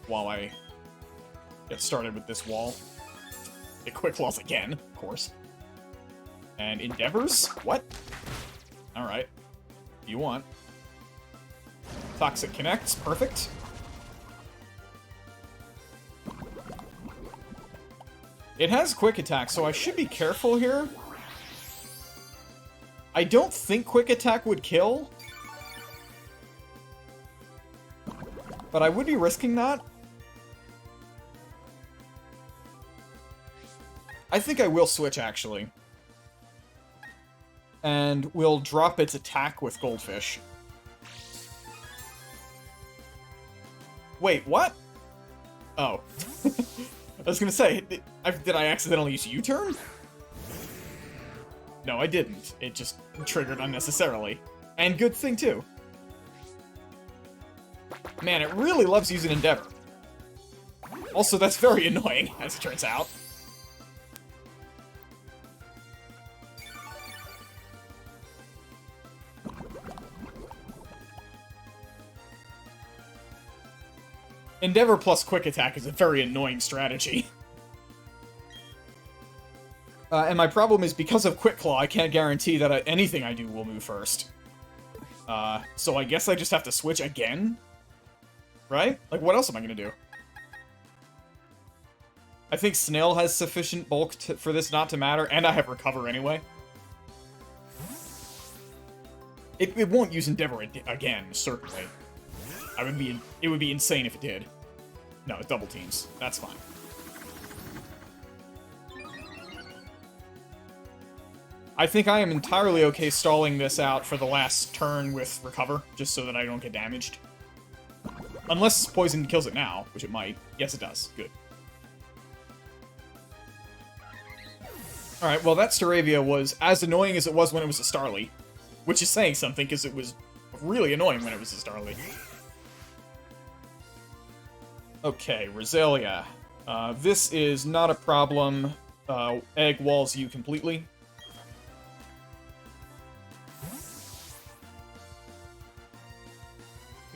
while I get started with this wall. It Quick Claws again, of course. And Endeavors? What? Alright. You want. Toxic connects, perfect. It has Quick Attack, so I should be careful here. I don't think Quick Attack would kill. But I would be risking that. I think I will switch, actually. And we'll drop its attack with Goldfish. Wait, what? Oh. I was gonna say, did I accidentally use U-turn? No, I didn't. It just triggered unnecessarily. And good thing, too. Man, it really loves using Endeavor. Also, that's very annoying, as it turns out. Endeavor plus Quick Attack is a very annoying strategy. And my problem is, because of Quick Claw, I can't guarantee that anything I do will move first. So I guess I just have to switch again? Right? Like, what else am I gonna do? I think Snail has sufficient bulk for this not to matter, and I have Recover anyway. It won't use Endeavor again, certainly. It would be insane if it did. No, it double teams. That's fine. I think I am entirely okay stalling this out for the last turn with Recover, just so that I don't get damaged. Unless Poison kills it now, which it might. Yes, it does. Good. Alright, well, that Staravia was as annoying as it was when it was a Starly. Which is saying something, because it was really annoying when it was a Starly. Okay, Roselia. This is not a problem. Egg walls you completely.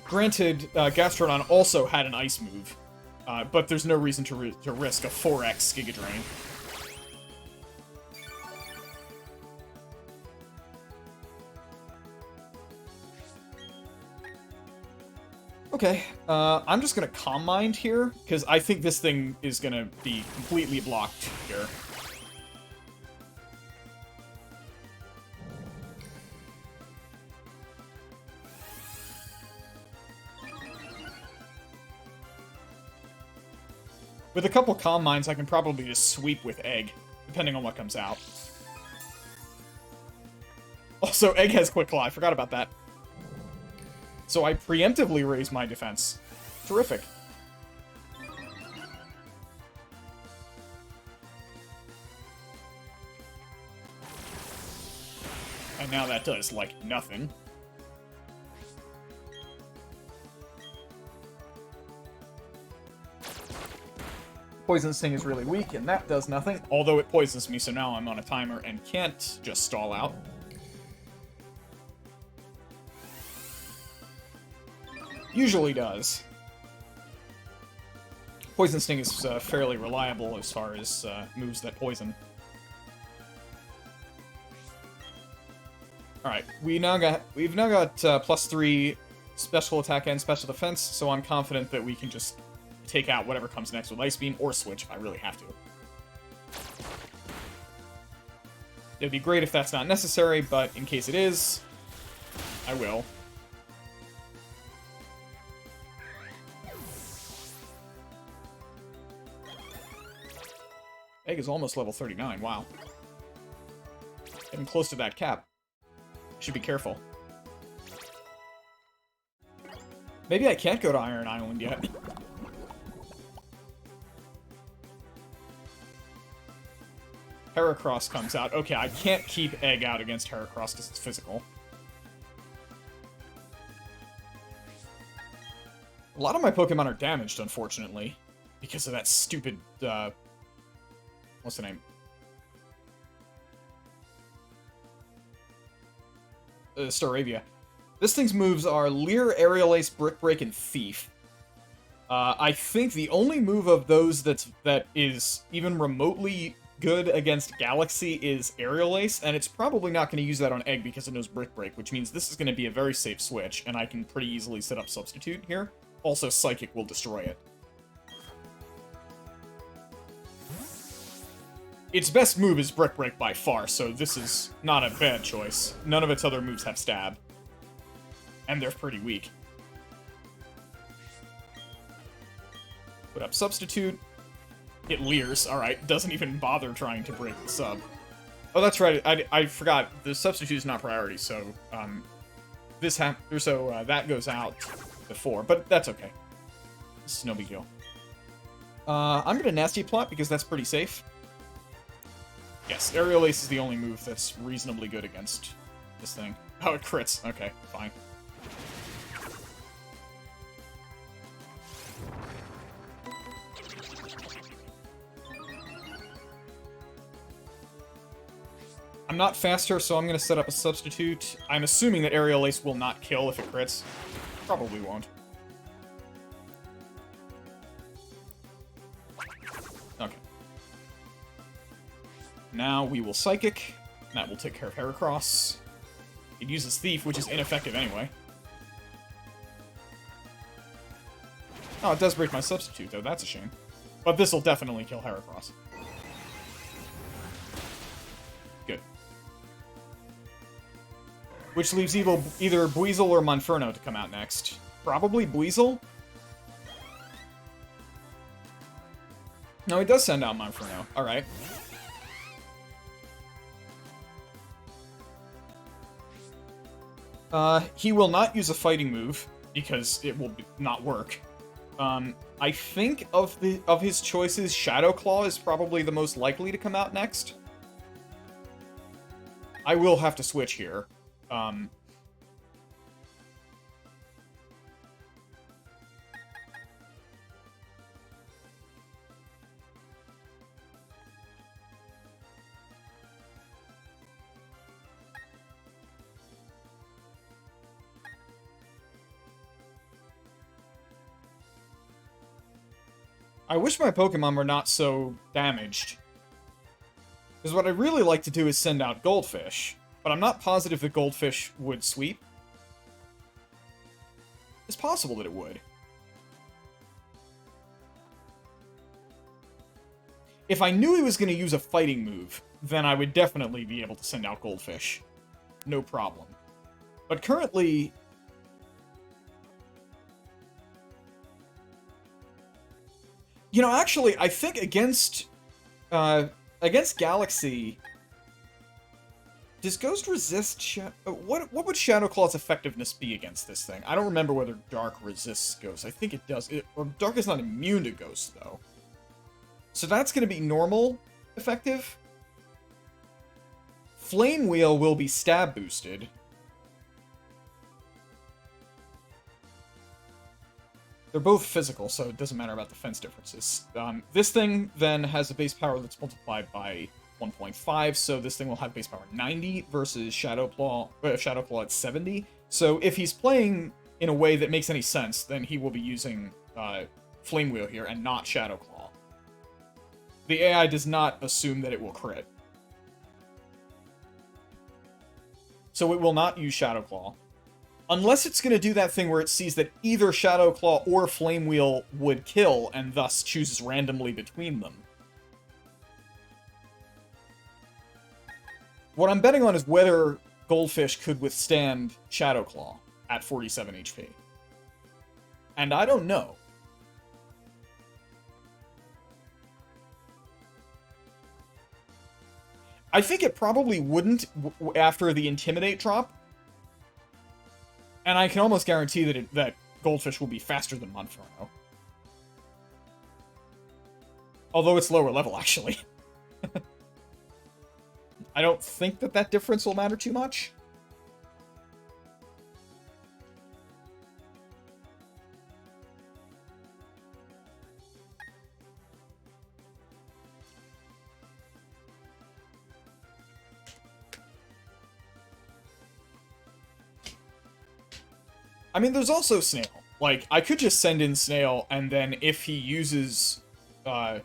Granted, Gastrodon also had an Ice move, but there's no reason to risk a 4x Giga Drain. Okay, I'm just gonna Calm Mind here, because I think this thing is gonna be completely blocked here. With a couple Calm Minds, I can probably just sweep with Egg, depending on what comes out. Also, Egg has Quick Claw, I forgot about that. So I preemptively raise my defense. Terrific. And now that does, like, nothing. Poison Sting is really weak, and that does nothing. Although it poisons me, so now I'm on a timer and can't just stall out. Usually does. Poison Sting is fairly reliable as far as moves that poison. Alright, we've now got +3 special attack and special defense, so I'm confident that we can just take out whatever comes next with Ice Beam, or switch if I really have to. It'd be great if that's not necessary, but in case it is, I will. Egg is almost level 39, wow. Getting close to that cap. Should be careful. Maybe I can't go to Iron Island yet. Heracross comes out. Okay, I can't keep Egg out against Heracross because it's physical. A lot of my Pokemon are damaged, unfortunately, because of that stupid, what's the name? Staravia. This thing's moves are Leer, Aerial Ace, Brick Break, and Thief. I think the only move of those that is even remotely good against Galaxy is Aerial Ace, and it's probably not going to use that on Egg because it knows Brick Break, which means this is going to be a very safe switch, and I can pretty easily set up Substitute here. Also, Psychic will destroy it. Its best move is Brick Break by far, so this is not a bad choice. None of its other moves have Stab. And they're pretty weak. Put up Substitute. It leers. Alright, doesn't even bother trying to break the sub. Oh, that's right. I forgot. The Substitute is not priority, so that goes out before, but that's okay. This is no big deal. I'm gonna Nasty Plot because that's pretty safe. Yes, Aerial Ace is the only move that's reasonably good against this thing. Oh, it crits. Okay, fine. I'm not faster, so I'm going to set up a Substitute. I'm assuming that Aerial Ace will not kill if it crits. Probably won't. Okay. Now we will Psychic. That will take care of Heracross. It uses Thief, which is ineffective anyway. Oh, it does break my Substitute, though. That's a shame. But this will definitely kill Heracross. Good. Which leaves either Buizel or Monferno to come out next. Probably Buizel? No, he does send out Monferno. Alright. He will not use a fighting move, because it will not work. I think of his choices, Shadow Claw is probably the most likely to come out next. I will have to switch here. I wish my Pokemon were not so damaged. Because what I'd really like to do is send out Goldfish, but I'm not positive that Goldfish would sweep. It's possible that it would. If I knew he was going to use a fighting move, then I would definitely be able to send out Goldfish. No problem. But currently... You know, actually, I think against Galaxy, does Ghost resist what would Shadow Claw's effectiveness be against this thing? I don't remember whether Dark resists Ghost. I think it does. Or Dark is not immune to Ghost, though. So that's going to be normal effective. Flame Wheel will be stab boosted. They're both physical, so it doesn't matter about defense differences. This thing then has a base power that's multiplied by 1.5, so this thing will have base power 90 versus Shadow Claw at 70. So if he's playing in a way that makes any sense, then he will be using Flame Wheel here and not Shadow Claw. The AI does not assume that it will crit. So it will not use Shadow Claw. Unless it's going to do that thing where it sees that either Shadow Claw or Flame Wheel would kill, and thus chooses randomly between them. What I'm betting on is whether Goldfish could withstand Shadow Claw at 47 HP. And I don't know. I think it probably wouldn't after the Intimidate drop. And I can almost guarantee that Goldfish will be faster than Monferno. Although it's lower level, actually. I don't think that difference will matter too much. I mean, there's also Snail. Like, I could just send in Snail, and then if he uses Flame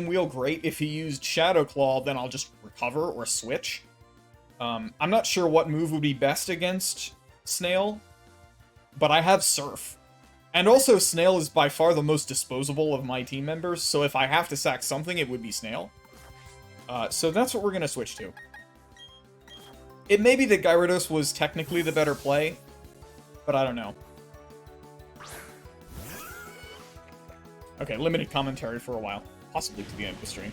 Wheel, great. If he used Shadow Claw, then I'll just recover or switch. I'm not sure what move would be best against Snail, but I have Surf. And also, Snail is by far the most disposable of my team members, so if I have to sack something, it would be Snail. So that's what we're gonna switch to. It may be that Gyarados was technically the better play, but I don't know. Okay, limited commentary for a while. Possibly to the end of the stream.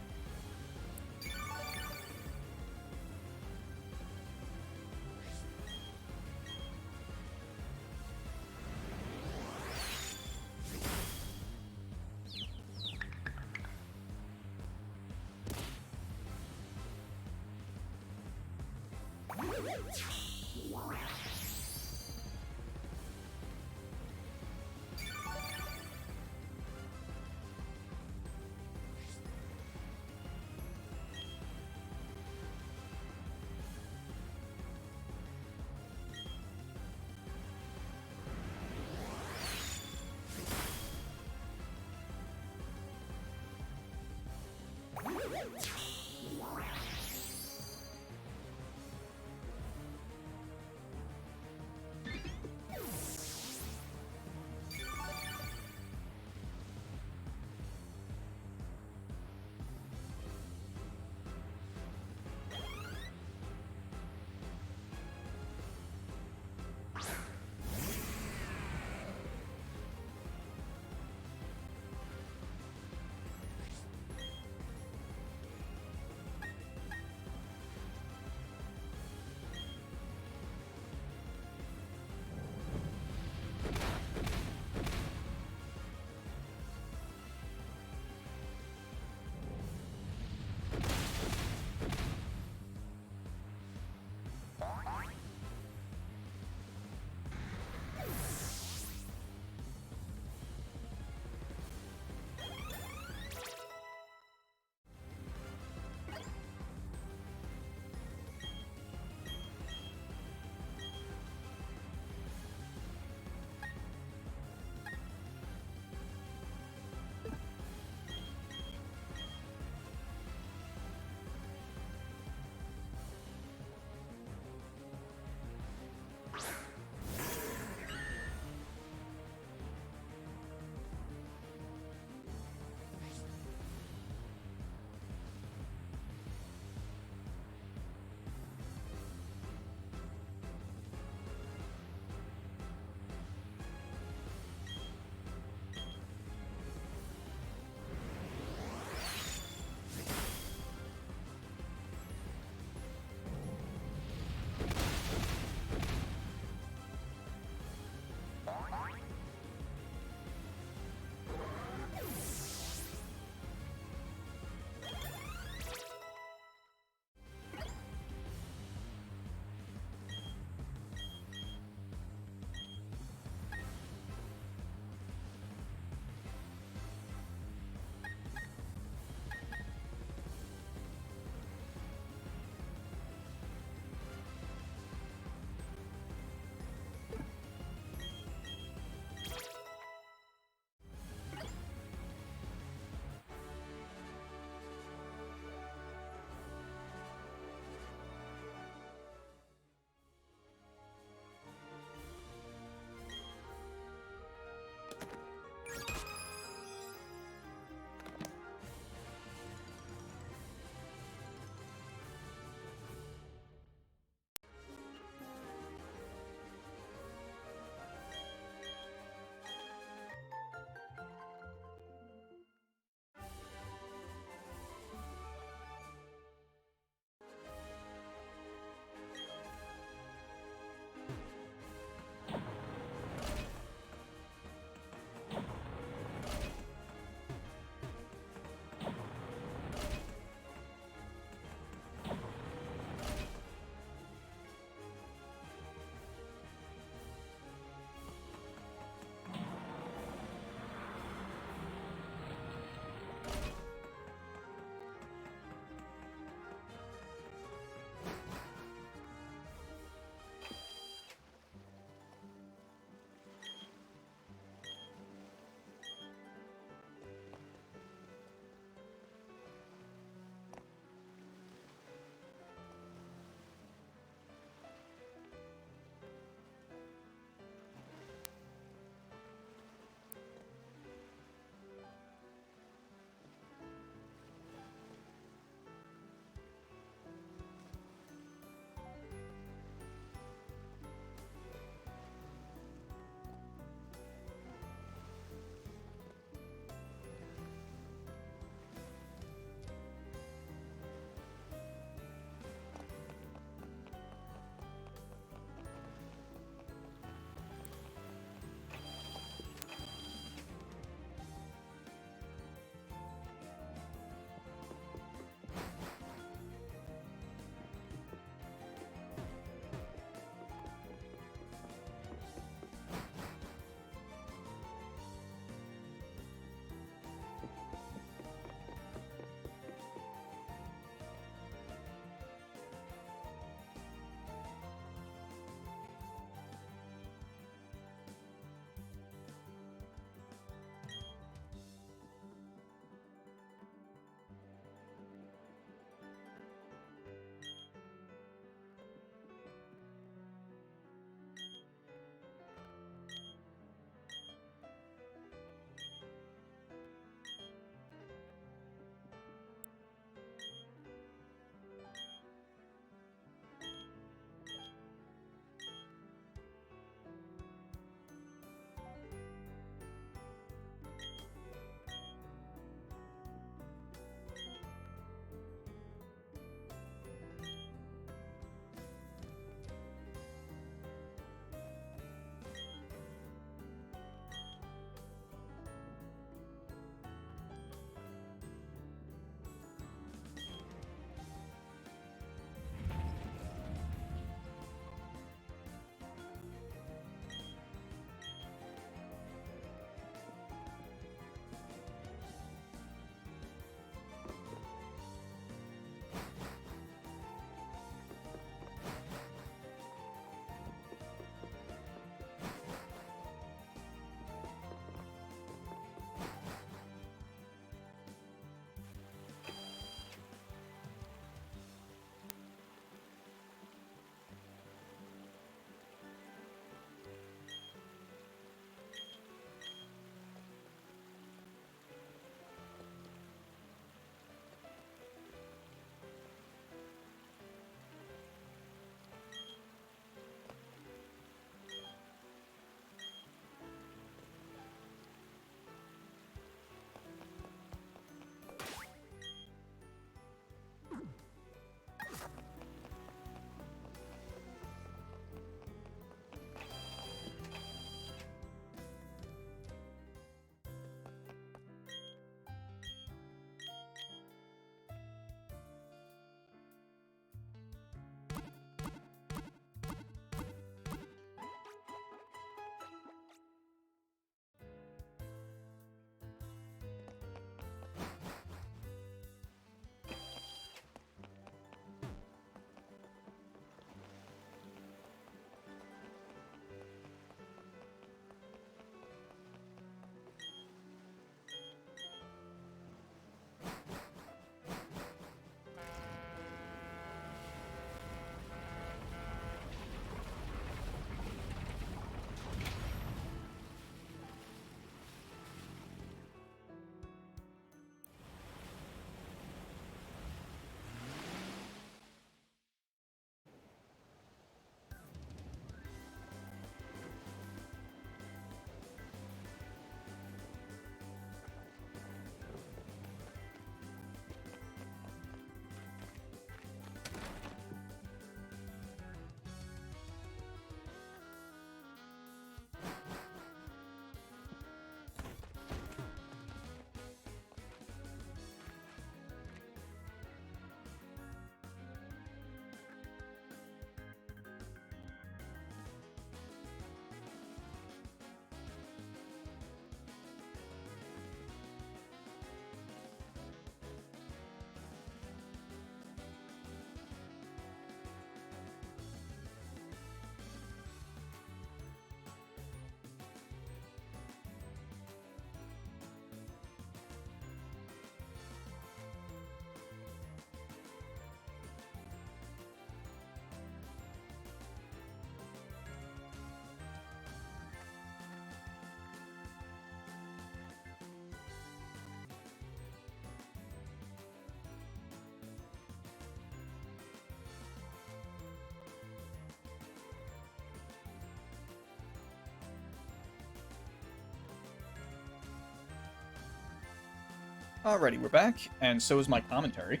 Alrighty, we're back, and so is my commentary.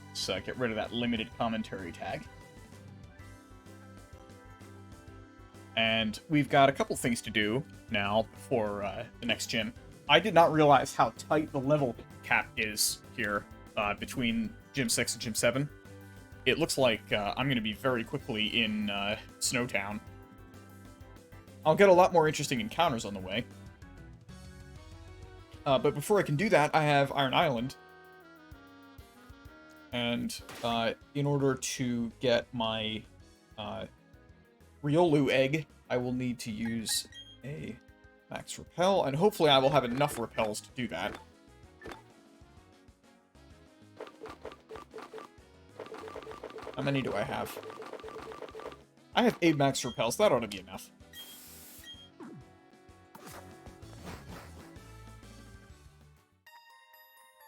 Let's get rid of that limited commentary tag. And we've got a couple things to do now before the next gym. I did not realize how tight the level cap is here between Gym 6 and Gym 7. It looks like I'm going to be very quickly in Snowtown. I'll get a lot more interesting encounters on the way. But before I can do that, I have Iron Island. And in order to get my Riolu egg, I will need to use a max repel, and hopefully I will have enough repels to do that. How many do I have? I have 8 max repels. That ought to be enough.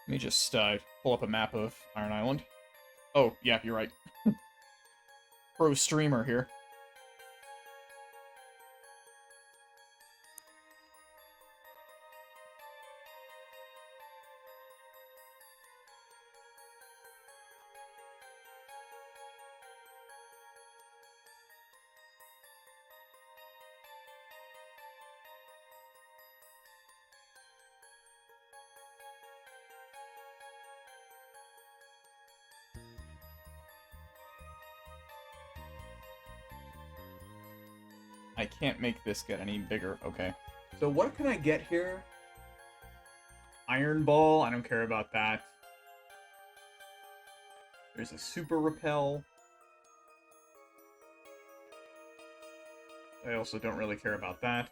Let me just pull up a map of Iron Island. Oh, yeah, you're right. Pro streamer here. I can't make this get any bigger. Okay. So what can I get here? Iron Ball. I don't care about that. There's a Super Repel. I also don't really care about that.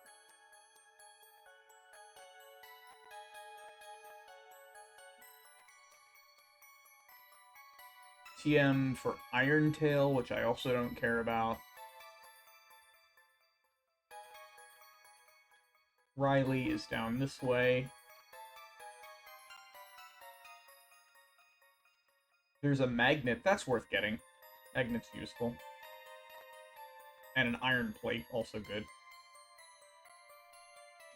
TM for Iron Tail, which I also don't care about. Riley is down this way. There's a magnet. That's worth getting. Magnet's useful. And an iron plate, also good.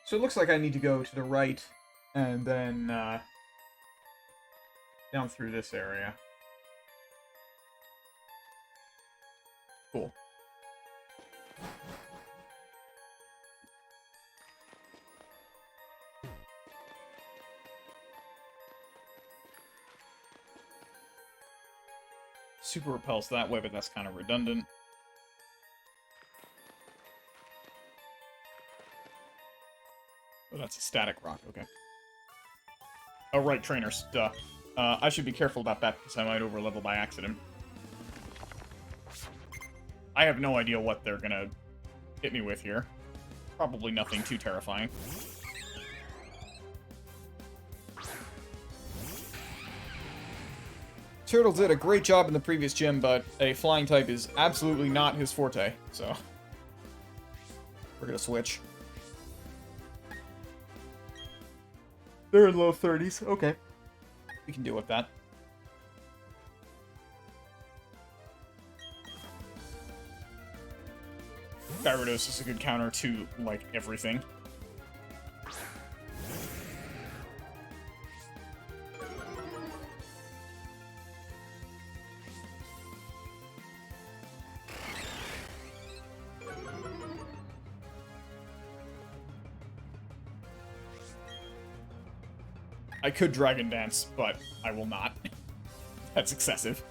So it looks like I need to go to the right and then down through this area. Cool. Super repels that way, but that's kind of redundant. Oh, that's a static rock, okay. Oh, right, trainers, duh. I should be careful about that, because I might overlevel by accident. I have no idea what they're gonna hit me with here. Probably nothing too terrifying. Turtle did a great job in the previous gym, but a flying type is absolutely not his forte, so we're gonna switch. They're in low 30s, okay. We can deal with that. Gyarados is a good counter to, like, everything. I could Dragon Dance, but I will not. That's excessive.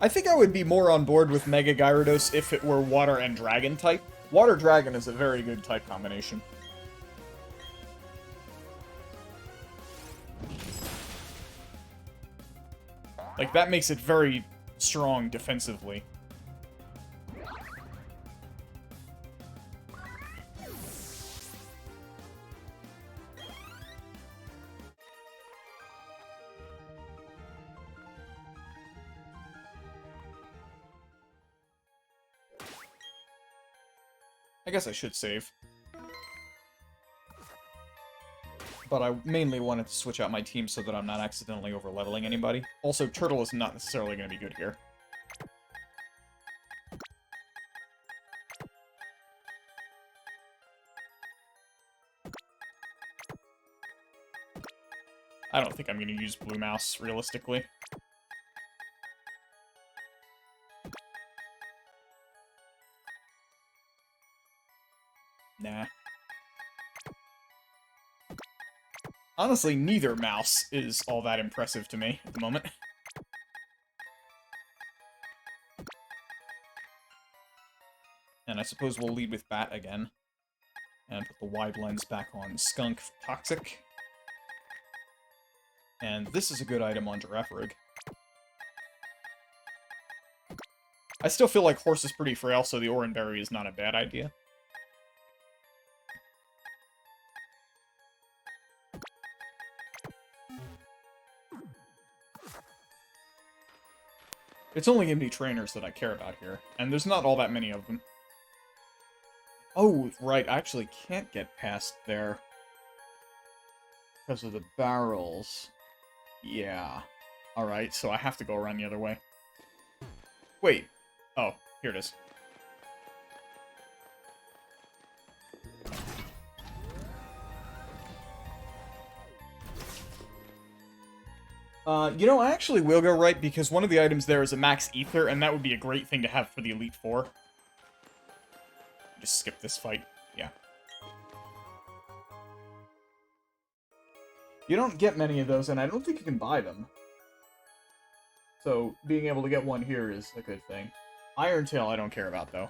I think I would be more on board with Mega Gyarados if it were Water and Dragon type. Water Dragon is a very good type combination. Like, that makes it very strong defensively. I guess I should save. but I mainly wanted to switch out my team so that I'm not accidentally over-leveling anybody. Also, Turtle is not necessarily going to be good here. I don't think I'm going to use Blue Mouse, realistically. Nah. Honestly, neither mouse is all that impressive to me at the moment. And I suppose we'll lead with Bat again. And put the wide lens back on Skunk Toxic. And this is a good item on Girafarig. I still feel like Horse is pretty frail, so the Oran Berry is not a bad idea. It's only going to be trainers that I care about here, and there's not all that many of them. Oh, right, I actually can't get past there. Because of the barrels. Yeah. Alright, so I have to go around the other way. Wait. Oh, here it is. You know, I actually will go right, because one of the items there is a max ether, and that would be a great thing to have for the Elite Four. Just skip this fight. Yeah. You don't get many of those, and I don't think you can buy them. So, being able to get one here is a good thing. Iron Tail I don't care about, though.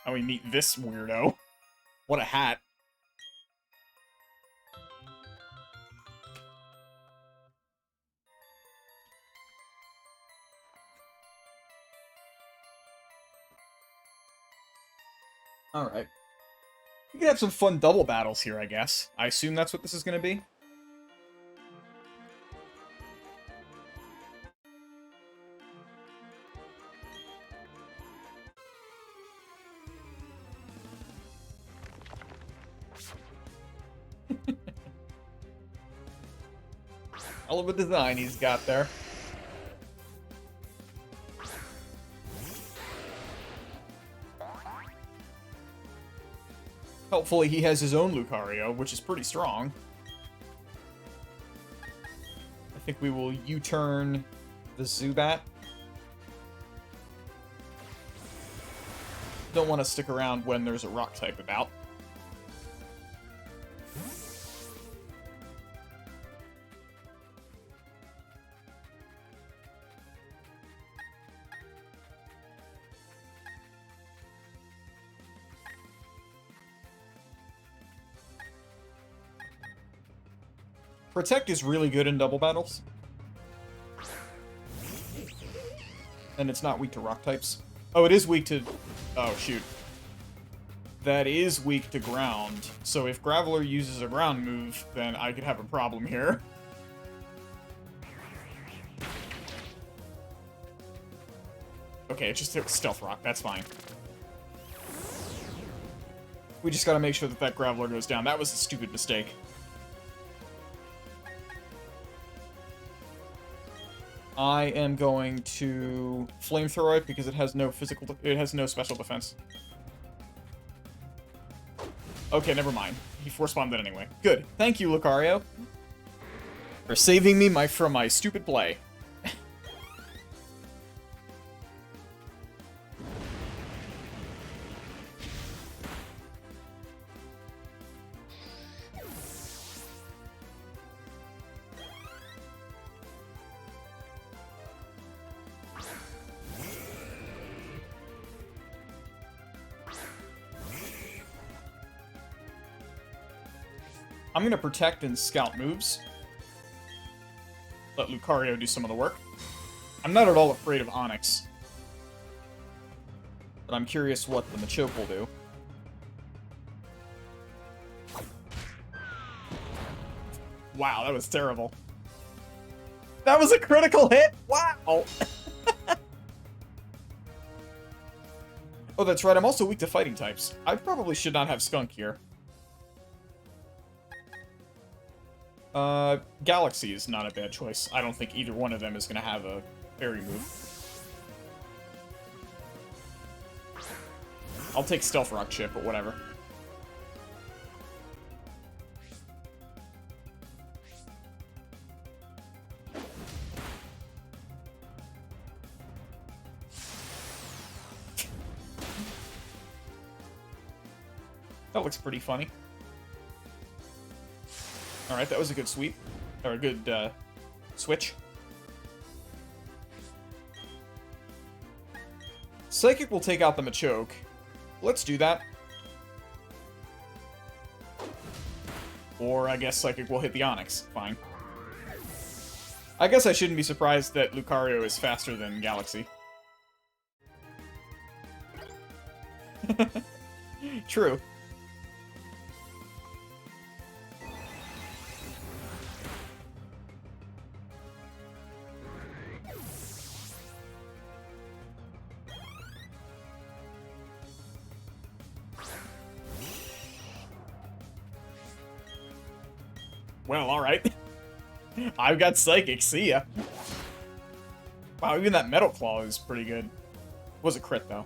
Oh, we meet this weirdo. What a hat. Alright. We can have some fun double battles here, I guess. I assume that's what this is going to be. Hell of a design he's got there. Hopefully he has his own Lucario, which is pretty strong. I think we will U-turn the Zubat. Don't want to stick around when there's a rock type about. Protect is really good in double battles. And it's not weak to rock types. Oh, it is weak to... Oh, shoot. That is weak to ground. So if Graveler uses a ground move, then I could have a problem here. Okay, it just took Stealth Rock. That's fine. We just gotta make sure that that Graveler goes down. That was a stupid mistake. I am going to Flamethrower it because it has no it has no special defense. Okay, never mind. He force bombed it anyway. Good. Thank you, Lucario, for saving me from my stupid play. I'm going to protect and scout moves. Let Lucario do some of the work. I'm not at all afraid of Onix. But I'm curious what the Machoke will do. Wow, that was terrible. That was a critical hit? Wow! Oh, that's right, I'm also weak to fighting types. I probably should not have Skunk here. Galaxy is not a bad choice. I don't think either one of them is gonna have a fairy move. I'll take Stealth Rock Chip, but whatever. That looks pretty funny. Alright, that was a good sweep. Or a good, switch. Psychic will take out the Machoke. Let's do that. Or I guess Psychic will hit the Onyx. Fine. I guess I shouldn't be surprised that Lucario is faster than Galaxy. True. Well, alright. I've got Psychic, see ya. Wow, even that Metal Claw is pretty good. Was a crit, though.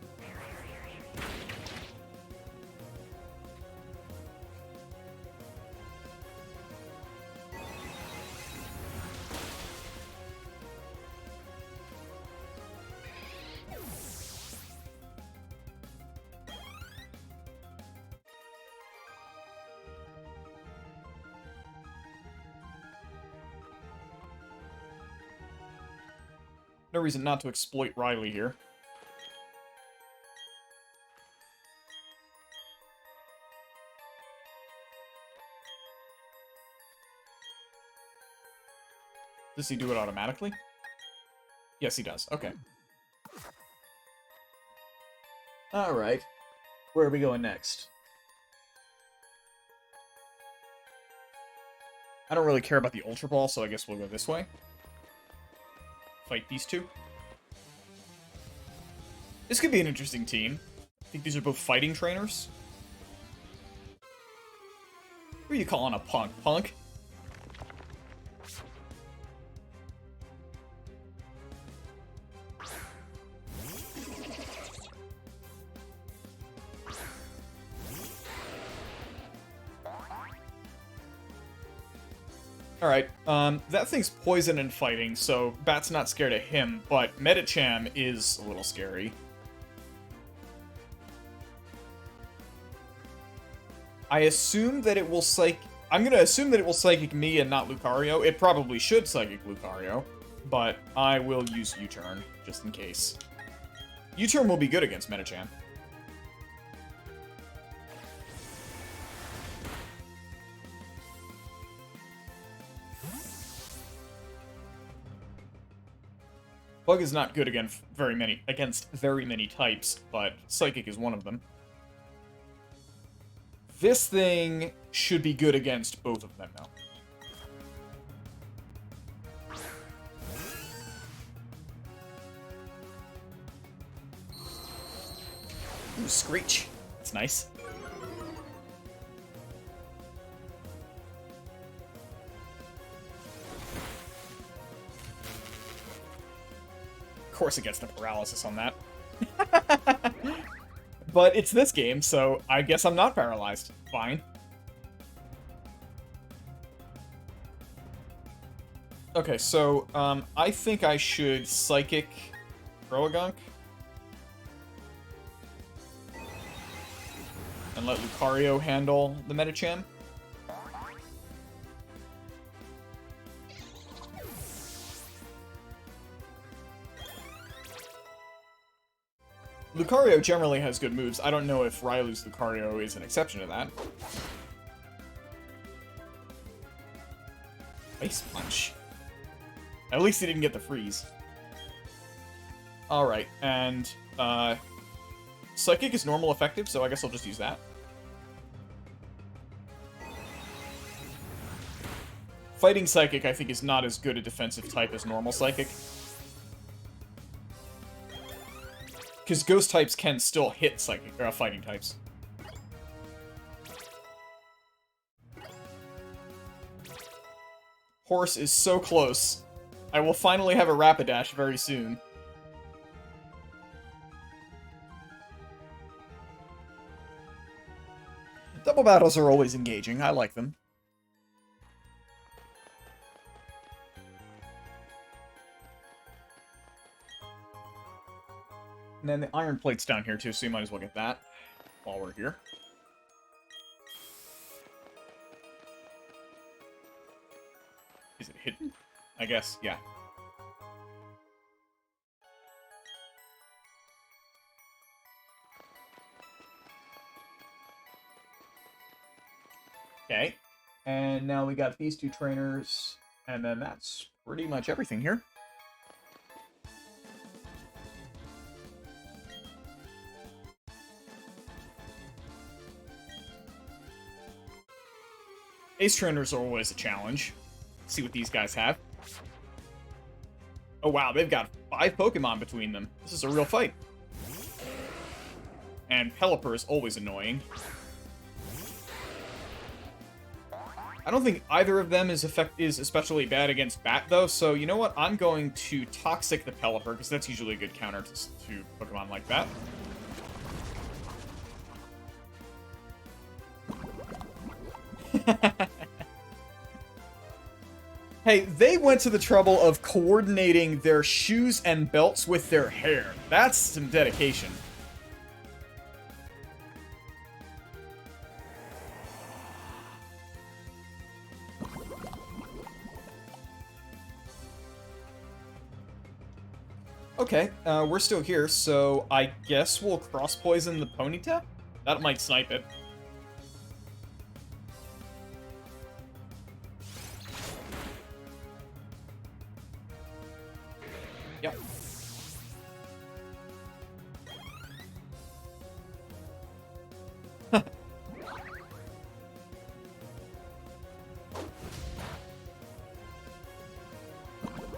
No reason not to exploit Riley here. Does he do it automatically? Yes, he does. Okay. Alright. Where are we going next? I don't really care about the Ultra Ball, so I guess we'll go this way. Fight these two. This could be an interesting team. I think these are both fighting trainers. Who are you calling a punk? Punk? Alright, that thing's poison and fighting, so Bat's not scared of him, but Medicham is a little scary. I assume that it will I'm gonna assume that it will Psychic me and not Lucario. It probably should Psychic Lucario, but I will use U-Turn, just in case. U-Turn will be good against Medicham. Bug is not good against very many types, but Psychic is one of them. This thing should be good against both of them, though. Ooh, Screech. That's nice. Of course it gets the paralysis on that. But it's this game, so I guess I'm not paralyzed. Fine. Okay, so, I think I should Psychic Croagunk. And let Lucario handle the Medicham. Lucario generally has good moves. I don't know if Rylu's Lucario is an exception to that. Ice Punch. At least he didn't get the freeze. Alright, and, Psychic is normal effective, so I guess I'll just use that. Fighting Psychic, I think, is not as good a defensive type as normal Psychic. Because Ghost types can still hit Psychic, fighting types. Horse is so close. I will finally have a Rapidash very soon. Double battles are always engaging. I like them. And then the Iron Plate's down here too, so you might as well get that while we're here. Is it hidden? I guess, yeah. Okay. And now we got these two trainers, and then that's pretty much everything here. Ace trainers are always a challenge. Let's see what these guys have. Oh wow, they've got 5 Pokemon between them. This is a real fight. And Pelipper is always annoying. I don't think either of them is especially bad against Bat, though, so you know what? I'm going to Toxic the Pelipper, because that's usually a good counter to Pokemon like that. Hey, they went to the trouble of coordinating their shoes and belts with their hair. That's some dedication. Okay, we're still here, so I guess we'll cross-poison the Ponyta? That might snipe it. Yep.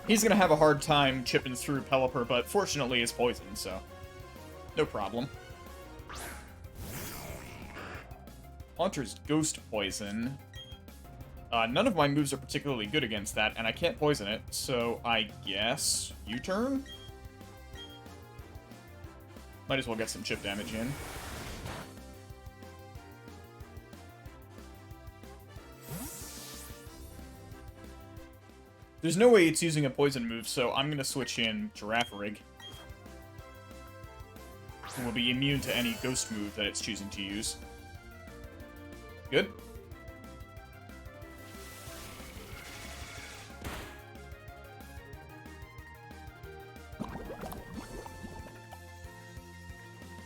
He's gonna have a hard time chipping through Pelipper, but fortunately it's poison, so no problem. Haunter's Ghost Poison. None of my moves are particularly good against that, and I can't poison it, so I guess U-turn? Might as well get some chip damage in. There's no way it's using a poison move, so I'm gonna switch in Girafarig. It will be immune to any ghost move that it's choosing to use. Good.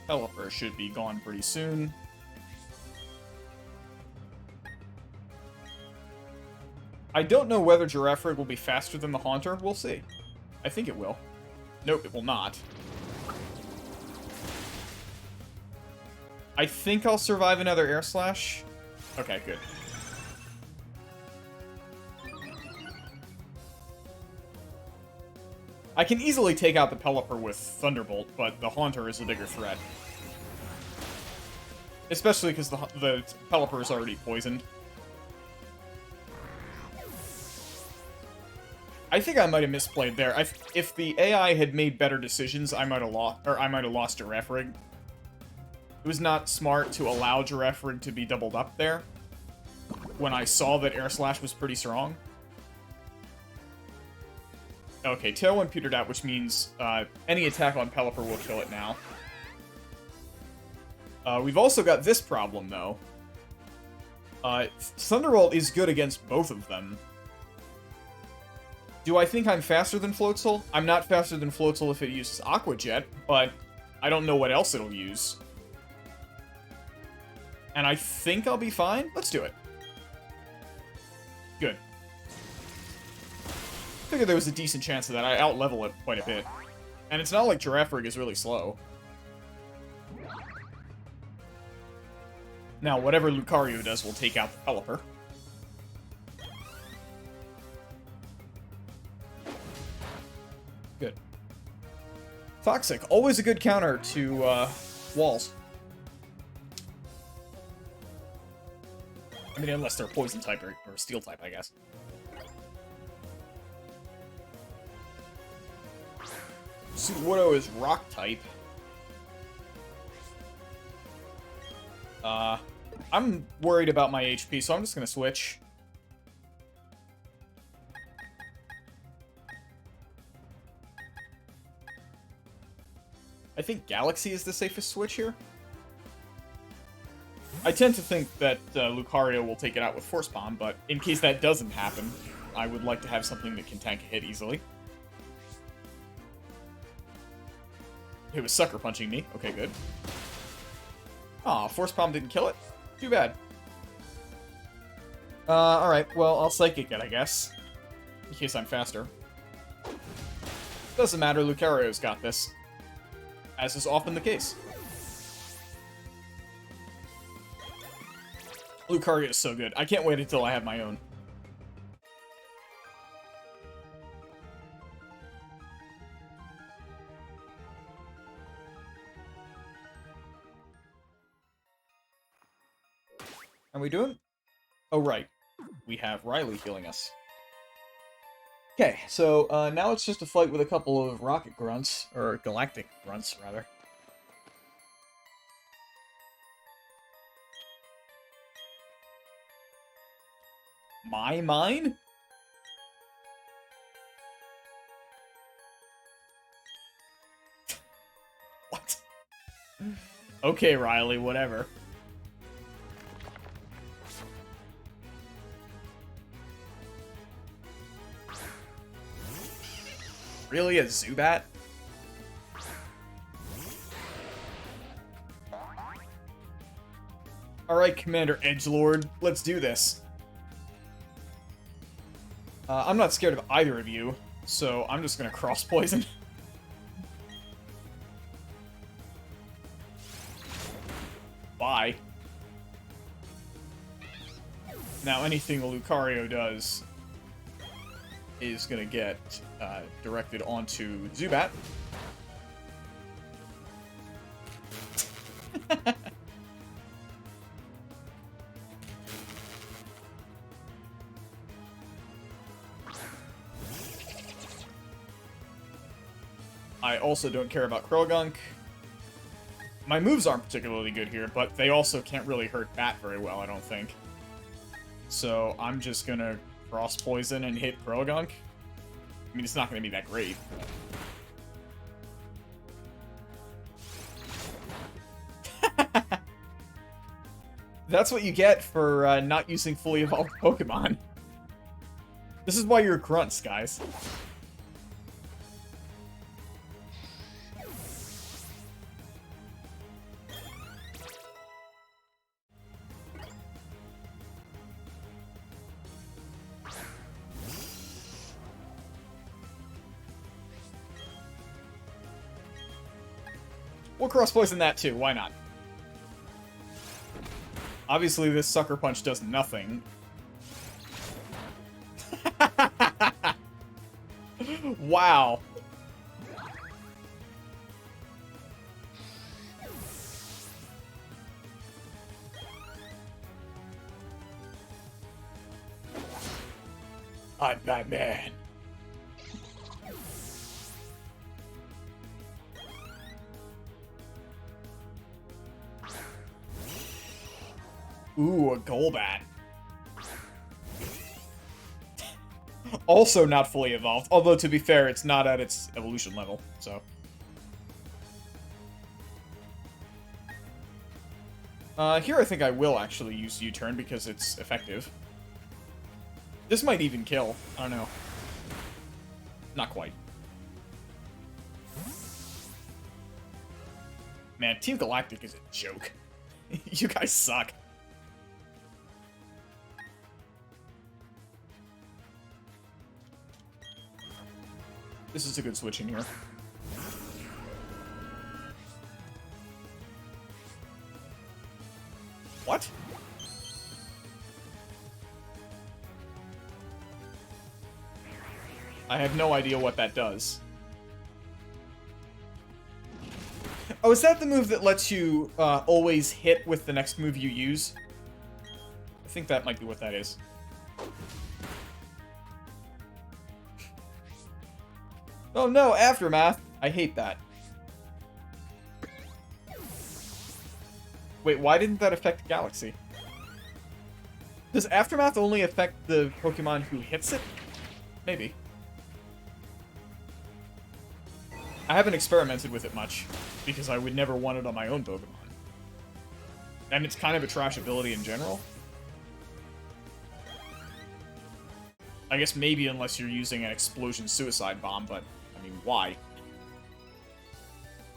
Pelipper should be gone pretty soon. I don't know whether Girafarig will be faster than the Haunter. We'll see. I think it will. Nope, it will not. I think I'll survive another Air Slash. Okay, good. I can easily take out the Pelipper with Thunderbolt, but the Haunter is a bigger threat. Especially because the Pelipper is already poisoned. I think I might have misplayed there. If the AI had made better decisions, I might have lost Girafarig. It was not smart to allow Girafarig to be doubled up there when I saw that Air Slash was pretty strong. Okay, Tailwind petered out, which means any attack on Pelipper will kill it now. We've also got this problem, though. Thunderbolt is good against both of them. Do I think I'm faster than Floatzel? I'm not faster than Floatzel if it uses Aqua Jet, but I don't know what else it'll use. And I think I'll be fine. Let's do it. Good. Figured there was a decent chance of that. I out-level it quite a bit. And it's not like Girafarig is really slow. Now, whatever Lucario does will take out the Pelipper. good. Toxic, always a good counter to walls. I mean, unless they're poison type or steel type, I guess. Sudowoodo is rock type. I'm worried about my HP, so I'm just gonna switch. I think Galaxy is the safest switch here. I tend to think that Lucario will take it out with Force Bomb, but in case that doesn't happen, I would like to have something that can tank a hit easily. It was Sucker Punching me. Okay, good. Aw, Force Bomb didn't kill it? Too bad. Alright, well, I'll Psychic it, I guess. In case I'm faster. Doesn't matter, Lucario's got this. As is often the case. Lucario is so good. I can't wait until I have my own. How are we doing? Oh, right. We have Riley healing us. Okay, so now it's just a fight with a couple of Rocket Grunts, or Galactic Grunts, rather. Mine? What? Okay, Riley, whatever. Really, a Zubat? Alright, Commander Edgelord, let's do this. I'm not scared of either of you, so I'm just gonna cross poison. Bye. Now, anything the Lucario does is gonna get directed onto Zubat. I also don't care about Krogunk. My moves aren't particularly good here, but they also can't really hurt Bat very well, I don't think. So I'm just gonna cross poison and hit Krogunk. I mean, it's not gonna be that great. That's what you get for not using fully evolved Pokemon. This is why you're grunts, guys. We'll cross-poison that too, why not? Obviously, this Sucker Punch does nothing. Wow. I'm Batman. Ooh, a Golbat. Also not fully evolved, although to be fair, it's not at its evolution level, so. Here I think I will actually use U-turn because it's effective. This might even kill. I don't know. Not quite. Man, Team Galactic is a joke. You guys suck. This is a good switch in here. What? I have no idea what that does. Oh, is that the move that lets you always hit with the next move you use? I think that might be what that is. Oh no, Aftermath! I hate that. Wait, why didn't that affect Galaxy? Does Aftermath only affect the Pokemon who hits it? Maybe. I haven't experimented with it much, because I would never want it on my own Pokemon. And it's kind of a trash ability in general. I guess maybe unless you're using an Explosion Suicide Bomb, but, I mean, why?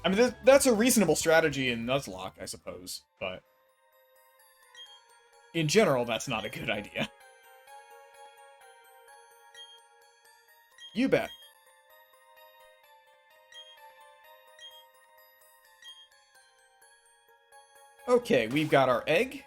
I mean, that's a reasonable strategy in Nuzlocke, I suppose, but... in general, that's not a good idea. You bet. Okay, we've got our egg.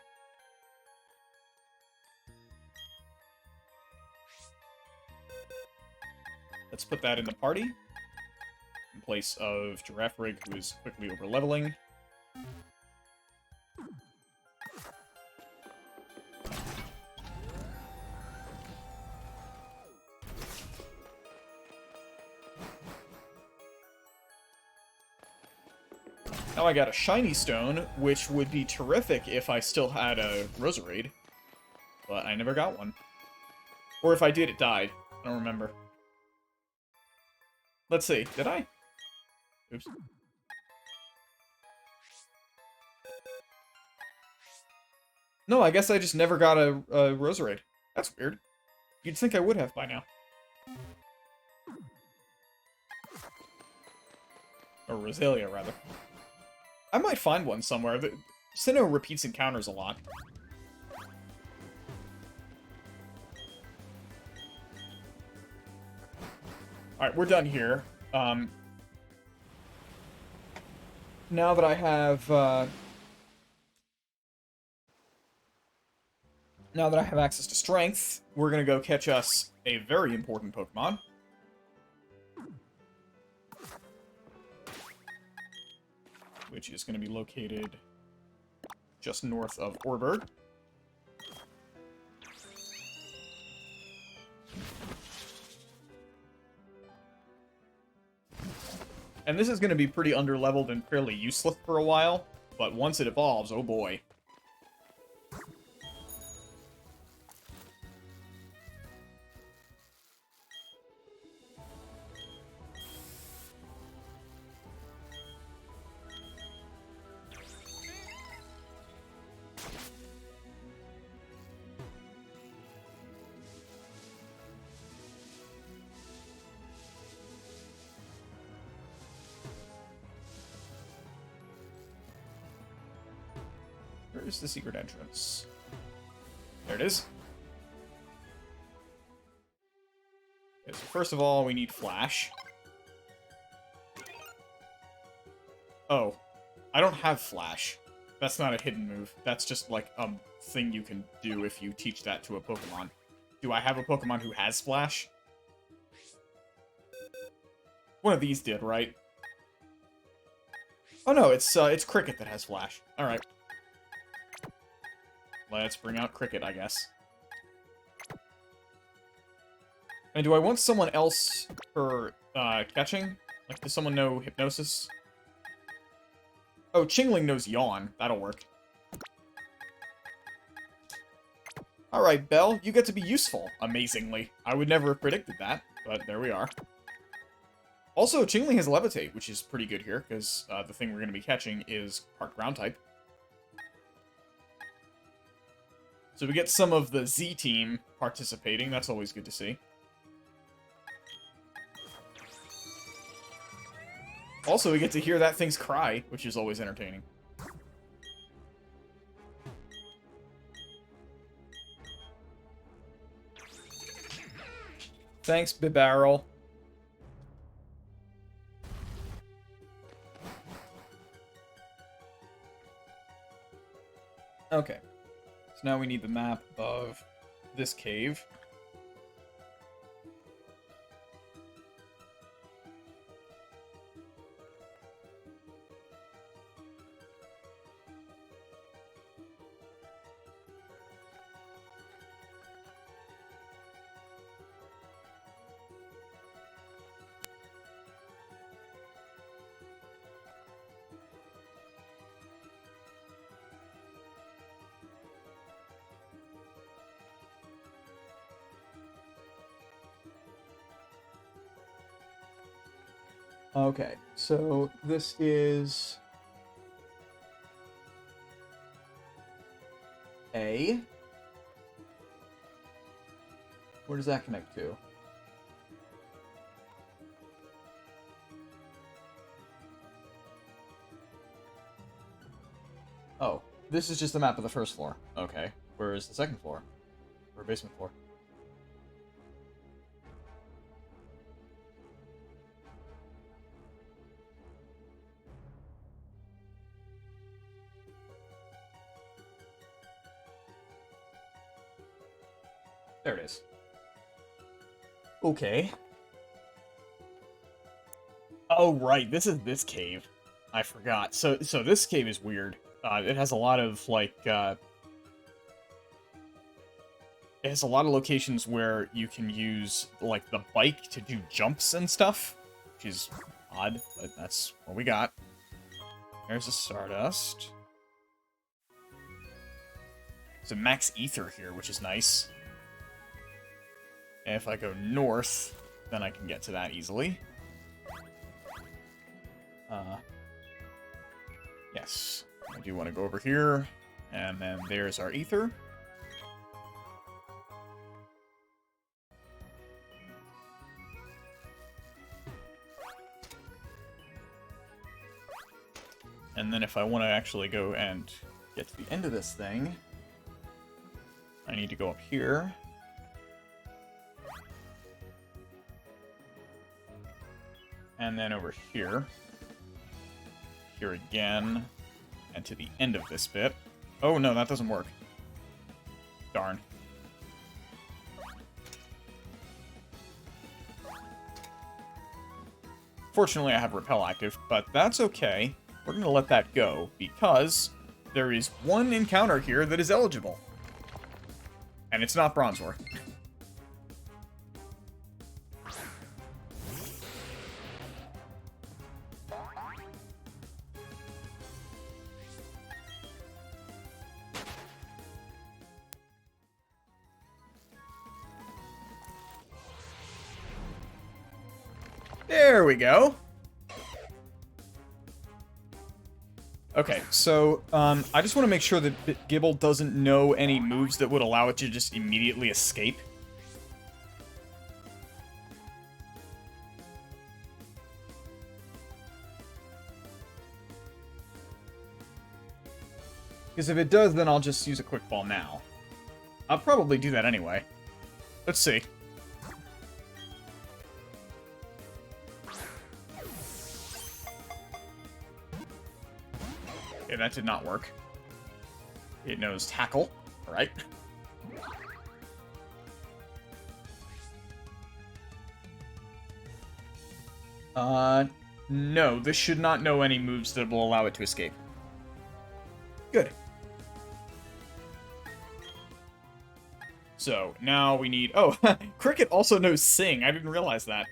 Let's put that in the party. In place of Giraffe Rig, who is quickly over-leveling. Now I got a Shiny Stone, which would be terrific if I still had a Roserade. But I never got one. Or if I did, it died. I don't remember. Let's see. Did I? Oops. No, I guess I just never got a Roserade. That's weird. You'd think I would have by now. Or Roselia, rather. I might find one somewhere. Sinnoh repeats encounters a lot. Alright, we're done here. Now that I have, now that I have access to Strength, we're gonna go catch us a very important Pokemon. Which is going to be located just north of Orberd. And this is going to be pretty underleveled and fairly useless for a while, but once it evolves, oh boy. Where's the secret entrance? There it is. Okay, so first of all, we need Flash. Oh, I don't have Flash. That's not a hidden move. That's just like a thing you can do if you teach that to a Pokemon. Do I have a Pokemon who has Flash? One of these did, right? Oh no, it's Cricket that has Flash. Alright. Let's bring out Cricket, I guess. And do I want someone else for catching? Like, does someone know Hypnosis? Oh, Chingling knows Yawn. That'll work. Alright, Belle, you get to be useful, amazingly. I would never have predicted that, but there we are. Also, Chingling has Levitate, which is pretty good here, because the thing we're going to be catching is part ground type. So we get some of the Z team participating. That's always good to see. Also, we get to hear that thing's cry, which is always entertaining. Thanks, Bibarrel. Okay. So now we need the map of this cave. Okay, so this is A. Where does that connect to? Oh, this is just the map of the first floor. Okay, where is the second floor? Or basement floor? There it is. Okay. Oh, right, this is this cave. I forgot. So this cave is weird. It has a lot of, like, it has a lot of locations where you can use, like, the bike to do jumps and stuff, which is odd, but that's what we got. There's a Stardust. There's a max ether here, which is nice. And if I go north, then I can get to that easily. Yes. I do want to go over here, and then there's our ether. And then if I want to actually go and get to the end of this thing, I need to go up here. And then over here. Here again. And to the end of this bit. Oh, no, that doesn't work. Darn. Fortunately, I have Repel active, but that's okay. We're going to let that go, because there is one encounter here that is eligible. And it's not Bronzor. There we go. Okay, so, I just want to make sure that Gibble doesn't know any moves that would allow it to just immediately escape. Because if it does, then I'll just use a Quick Ball now. I'll probably do that anyway. Let's see. Okay, that did not work. It knows Tackle. Alright. No, this should not know any moves that will allow it to escape. Good. So, now we need... Oh, Cricket also knows Sing. I didn't realize that.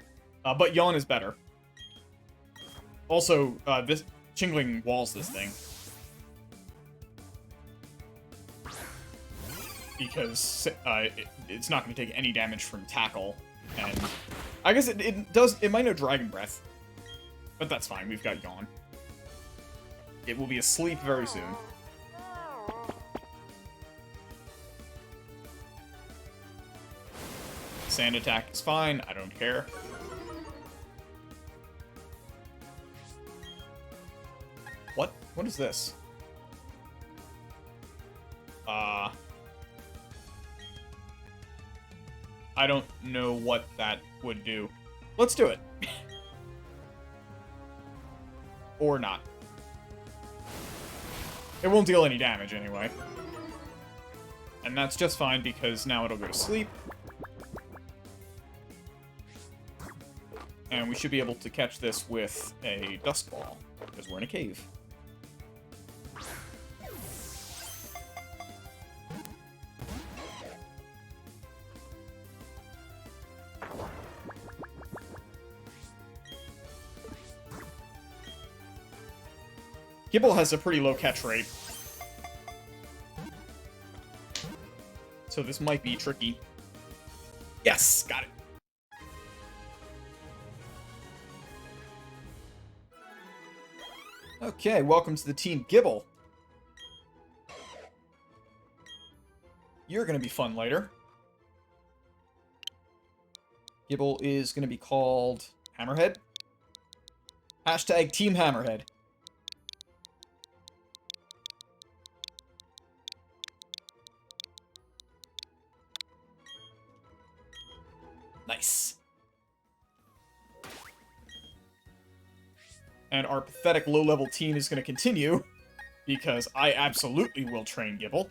But Yawn is better. Also, this Chingling walls this thing. Because it's not going to take any damage from Tackle. And I guess it might know Dragon Breath. But that's fine, we've got Yawn. It will be asleep very soon. Sand attack is fine, I don't care. What? What is this? I don't know what that would do. Let's do it. Or not. It won't deal any damage anyway. And that's just fine because now it'll go to sleep. And we should be able to catch this with a Dusk Ball, because we're in a cave. Gibble has a pretty low catch rate. So this might be tricky. Yes, got it. Okay, welcome to the Team Gibble. You're going to be fun later. Gibble is going to be called Hammerhead. Hashtag Team Hammerhead. Nice. And our pathetic low-level team is going to continue, because I absolutely will train Gibble.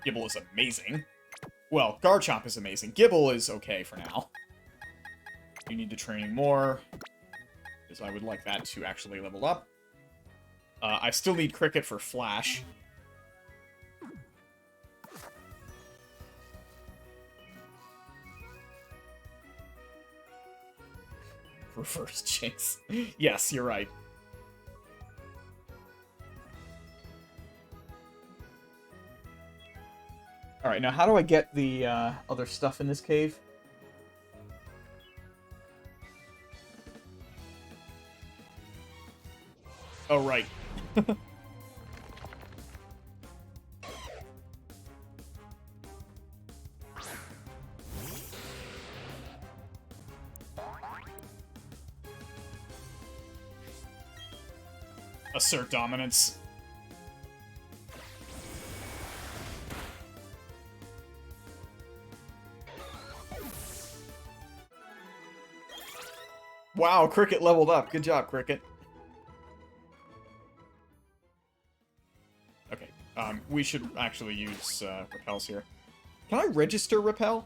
Gibble is amazing. Well, Garchomp is amazing. Gibble is okay for now. You need to train more, because I would like that to actually level up. I still need Cricket for Flash. Reverse Jinx. Yes, you're right. Alright, now how do I get the other stuff in this cave? Oh, right. Assert dominance. Wow, Cricket leveled up. Good job, Cricket. Okay, we should actually use repels here. Can I register repel?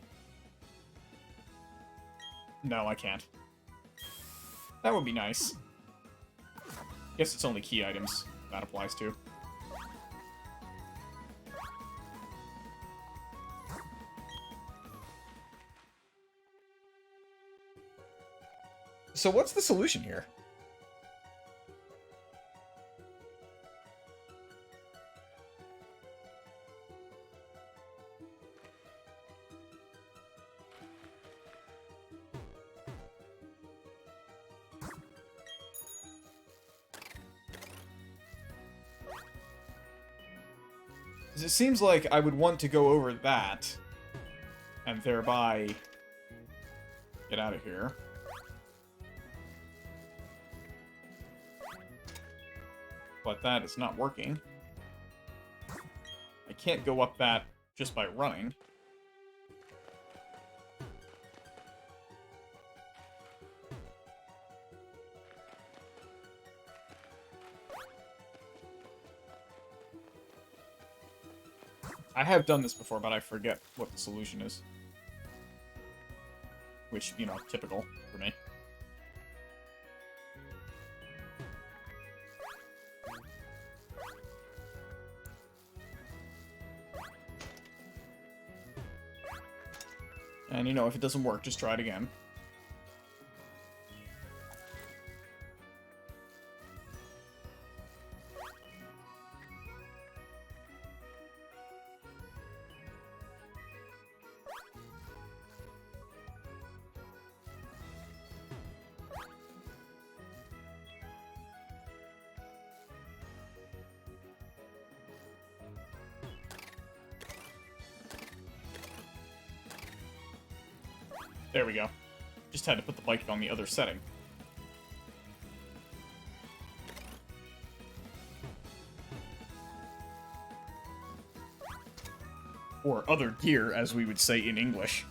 No, I can't. That would be nice. Guess it's only key items that applies to. So what's the solution here? It seems like I would want to go over that, and thereby get out of here. But that is not working. I can't go up that just by running. I have done this before, but I forget what the solution is. Which, you know, typical for me. And, you know, if it doesn't work, just try it again. There we go. Just had to put the bike on the other setting. Or other gear, as we would say in English.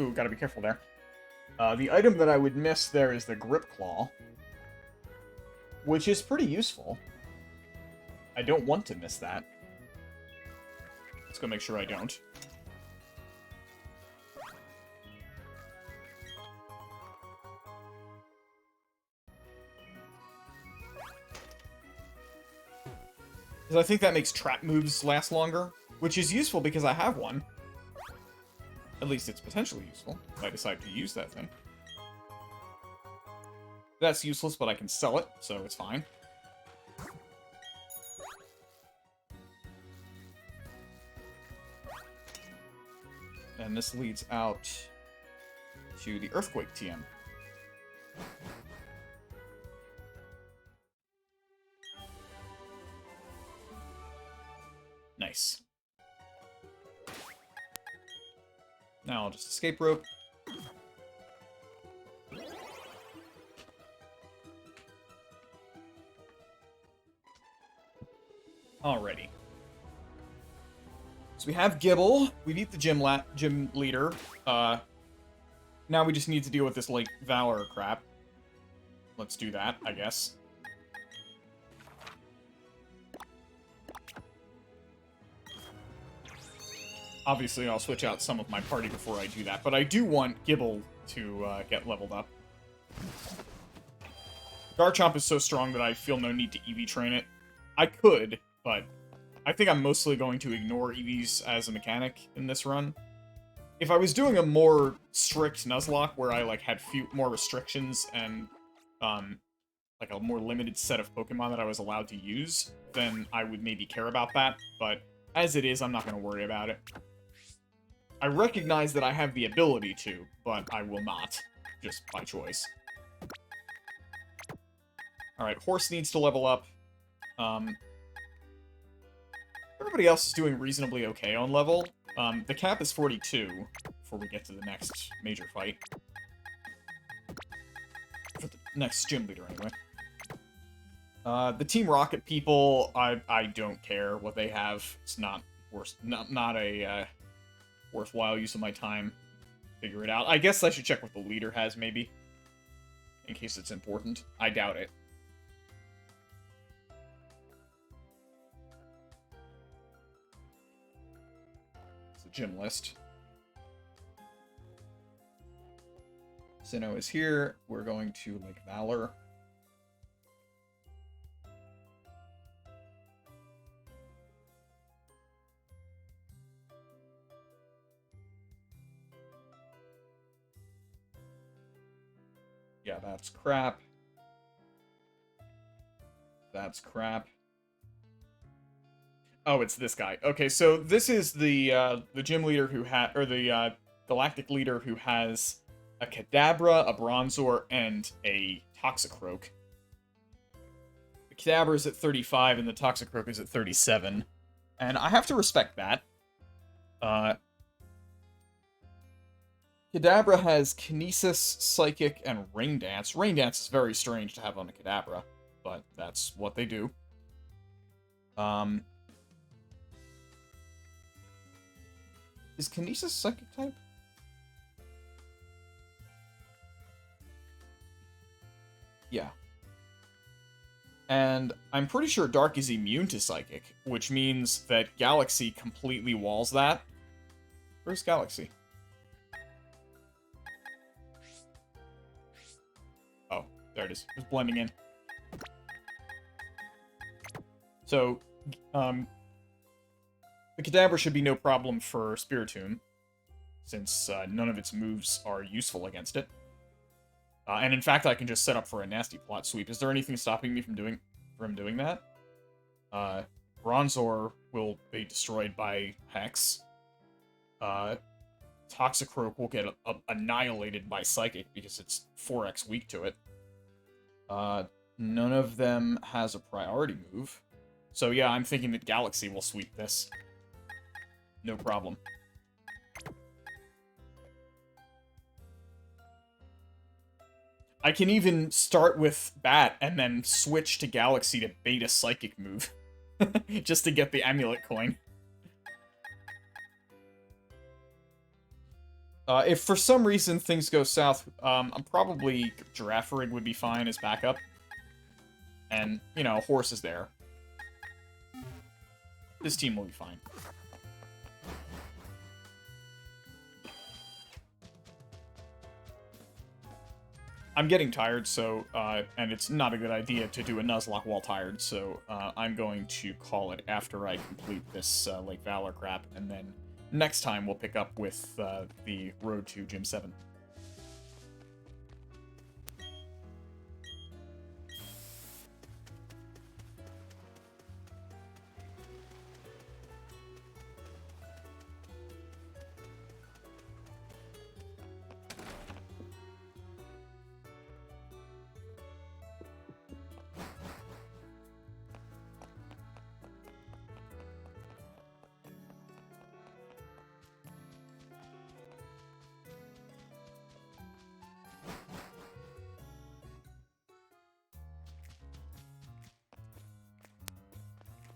Ooh, gotta be careful there. The item that I would miss there is the Grip Claw, which is pretty useful. I don't want to miss that. Let's go make sure I don't. Because I think that makes trap moves last longer, which is useful because I have one. At least it's potentially useful, if I decide to use that thing. That's useless, but I can sell it, so it's fine. And this leads out to the Earthquake TM. Nice. Now I'll just escape rope. Alrighty. So we have Gibble. We beat the gym leader. Now we just need to deal with this, like, Valor crap. Let's do that, I guess. Obviously, I'll switch out some of my party before I do that, but I do want Gibble to get leveled up. Garchomp is so strong that I feel no need to EV train it. I could, but I think I'm mostly going to ignore EVs as a mechanic in this run. If I was doing a more strict Nuzlocke, where I, like, had more restrictions and, like, a more limited set of Pokemon that I was allowed to use, then I would maybe care about that, but as it is, I'm not going to worry about it. I recognize that I have the ability to, but I will not, just by choice. Alright, Horse needs to level up. Everybody else is doing reasonably okay on level. The cap is 42, before we get to the next major fight. For the next gym leader, anyway. The Team Rocket people, I don't care what they have. It's not a worthwhile use of my time. Figure it out. I guess I should check what the leader has, maybe. In case it's important. I doubt it. It's the gym list. Sinnoh is here. We're going to, like, Valor. Yeah, that's crap. That's crap. Oh, it's this guy. Okay, so this is the gym leader who had, or the galactic leader who has a Kadabra, a Bronzor, and a Toxicroak. The Kadabra is at 35, and the Toxicroak is at 37. And I have to respect that. Kadabra has Kinesis, Psychic, and Rain Dance. Rain Dance is very strange to have on a Kadabra, but that's what they do. Is Kinesis Psychic type? Yeah. And I'm pretty sure Dark is immune to Psychic, which means that Galaxy completely walls that. Where's Galaxy? Oh, there it is. It's blending in. So, the Kadabra should be no problem for Spiritomb, since none of its moves are useful against it. And in fact, I can just set up for a nasty plot sweep. Is there anything stopping me from doing that? Bronzor will be destroyed by Hex. Toxicroak will get annihilated by Psychic because it's 4x weak to it. None of them has a priority move. So yeah, I'm thinking that Galaxy will sweep this. No problem. I can even start with Bat and then switch to Galaxy to bait a Psychic move. Just to get the Amulet coin. If for some reason things go south, I'm probably Girafarig would be fine as backup. And, you know, Horse is there. This team will be fine. I'm getting tired, so, and it's not a good idea to do a Nuzlocke while tired, so I'm going to call it after I complete this Lake Valor crap, and then next time we'll pick up with the road to Gym 7.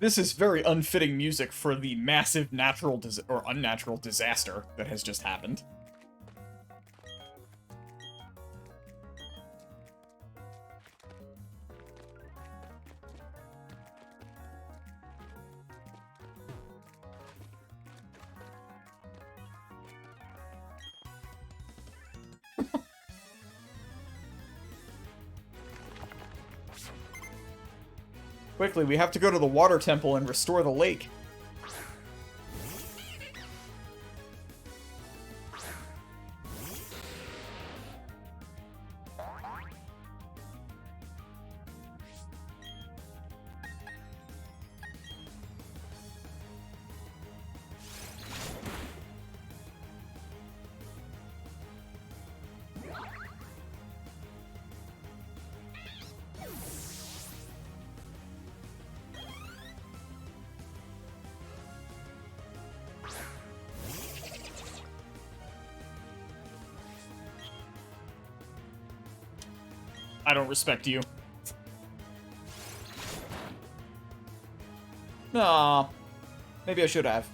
This is very unfitting music for the massive natural or unnatural disaster that has just happened. Quickly, we have to go to the water temple and restore the lake. I don't respect you. Nah, maybe I should have.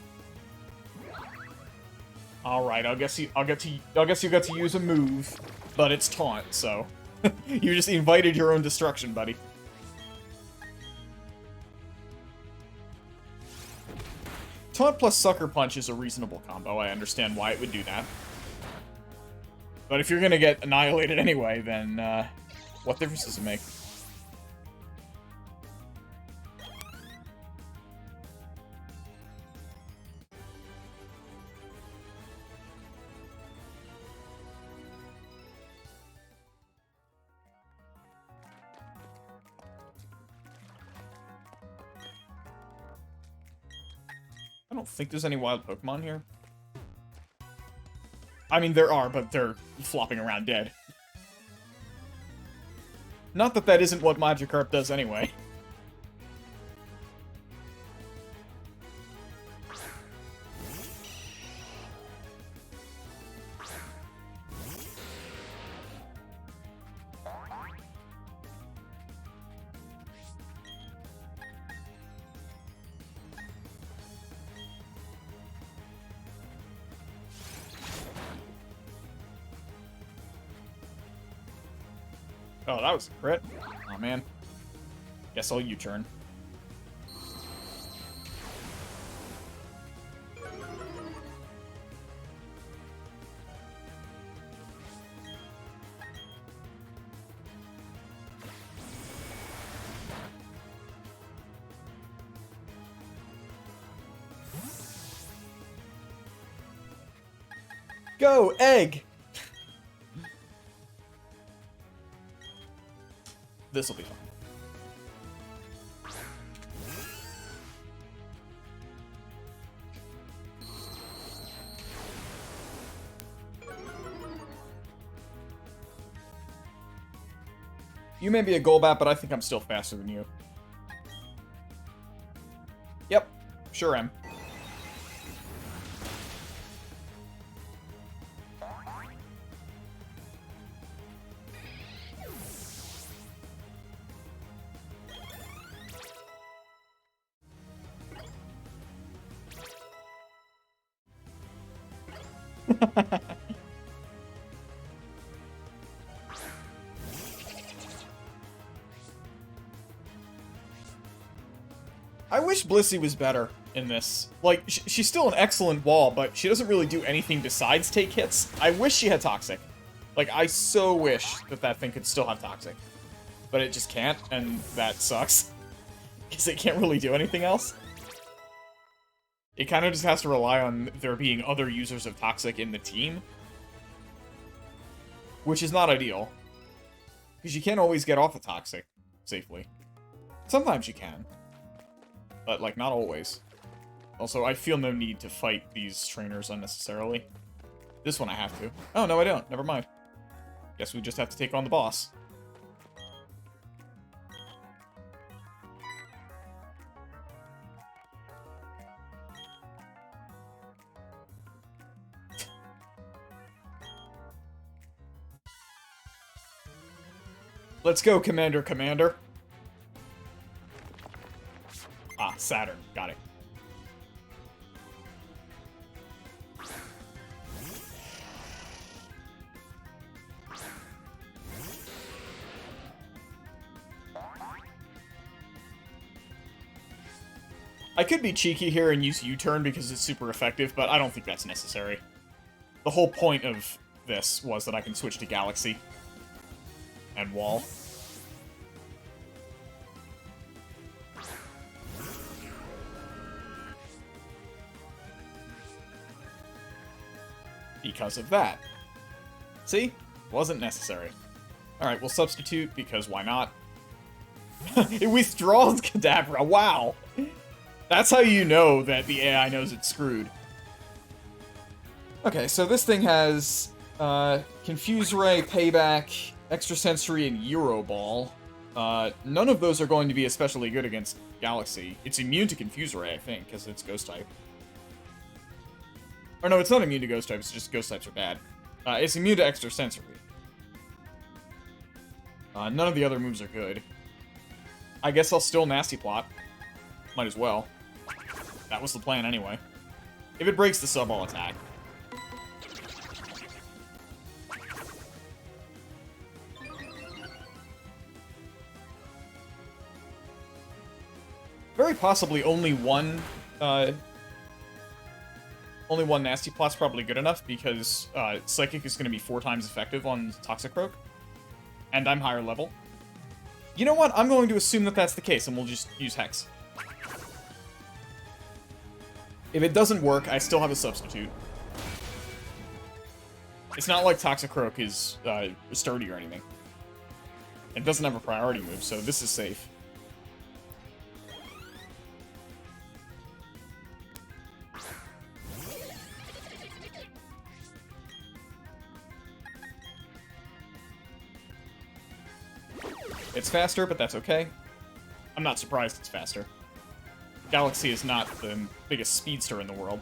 All right, I guess you got to use a move, but it's taunt, so you just invited your own destruction, buddy. Taunt plus Sucker Punch is a reasonable combo. I understand why it would do that. But if you're gonna get annihilated anyway, then what difference does it make? I don't think there's any wild Pokemon here. I mean, there are, but they're flopping around dead. Not that that isn't what Magikarp does anyway. Oh, that was a crit. Oh, man. Guess I'll U-turn. Go, egg! This'll be fun. You may be a Golbat, but I think I'm still faster than you. Yep, sure am. I wish Blissey was better in this. Like, she's still an excellent wall, but she doesn't really do anything besides take hits. I wish she had Toxic. Like, I so wish that that thing could still have Toxic. But it just can't, and that sucks. Because it can't really do anything else. It kind of just has to rely on there being other users of Toxic in the team. Which is not ideal. Because you can't always get off of Toxic safely. Sometimes you can. But, like, not always. Also, I feel no need to fight these trainers unnecessarily. This one I have to. Oh, no I don't. Never mind. Guess we just have to take on the boss. Let's go, Commander. Ah. Saturn. Got it. I could be cheeky here and use U-turn because it's super effective, but I don't think that's necessary. The whole point of this was that I can switch to Galaxy and Wall. Because of that. See? Wasn't necessary. Alright, we'll substitute because why not? It withdraws Kadabra. Wow! That's how you know that the AI knows it's screwed. Okay, so this thing has Confuse Ray, Payback, Extrasensory, and Euroball. None of those are going to be especially good against Galaxy. It's immune to Confuse Ray, I think, because it's Ghost type. Or no, it's not immune to Ghost types, it's just Ghost types are bad. It's immune to Extrasensory. None of the other moves are good. I guess I'll still Nasty Plot. Might as well. That was the plan anyway. If it breaks the sub, I'll attack. Very possibly only one Nasty Plot's probably good enough, because Psychic is going to be 4 times effective on Toxicroak, and I'm higher level. You know what? I'm going to assume that that's the case, and we'll just use Hex. If it doesn't work, I still have a substitute. It's not like Toxicroak is sturdy or anything. It doesn't have a priority move, so this is safe. It's faster, but that's okay. I'm not surprised it's faster. Galaxy is not the biggest speedster in the world.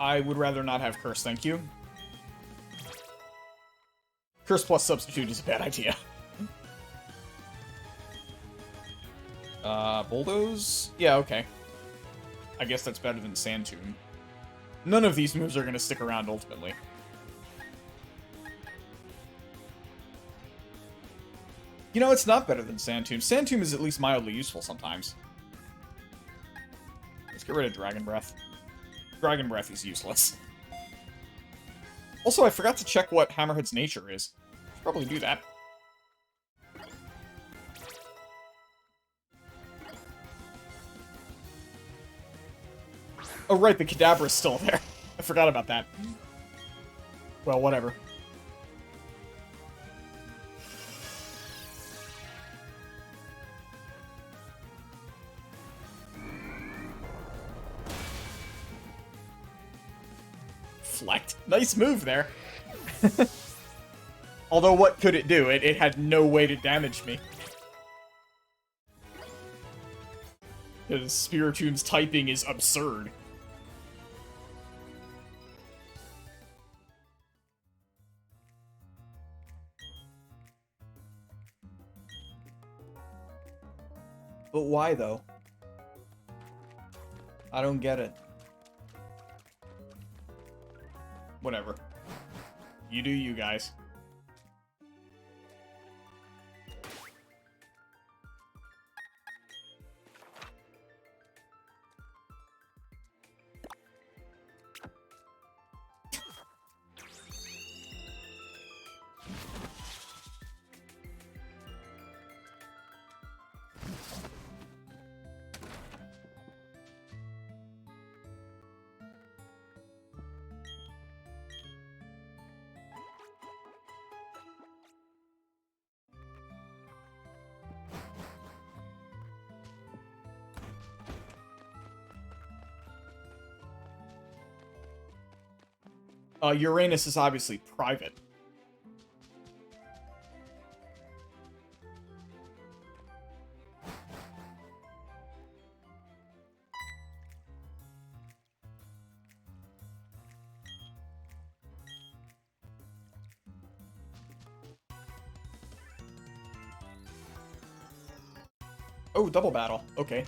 I would rather not have Curse, thank you. Curse plus Substitute is a bad idea. Bulldoze? Yeah, okay. I guess that's better than Sand Tomb. None of these moves are going to stick around ultimately. You know, it's not better than Sand Tomb. Sand Tomb is at least mildly useful sometimes. Let's get rid of Dragon Breath. Dragon Breath is useless. Also, I forgot to check what Hammerhead's nature is. Should probably do that. Oh right, the Kadabra's still there. I forgot about that. Well, whatever. Flecked. Nice move there. Although, what could it do? It had no way to damage me. Because Spiritomb's typing is absurd. But why, though? I don't get it. Whatever. You do you, guys. Uranus is obviously private. Oh, double battle. Okay.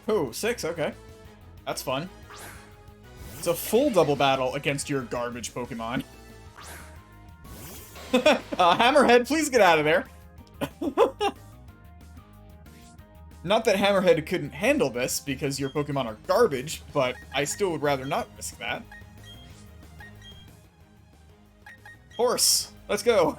Oh, 6, okay. That's fun. It's a full double battle against your garbage Pokemon. Hammerhead, please get out of there. Not that Hammerhead couldn't handle this, because your Pokemon are garbage, but I still would rather not risk that. Horse, let's go.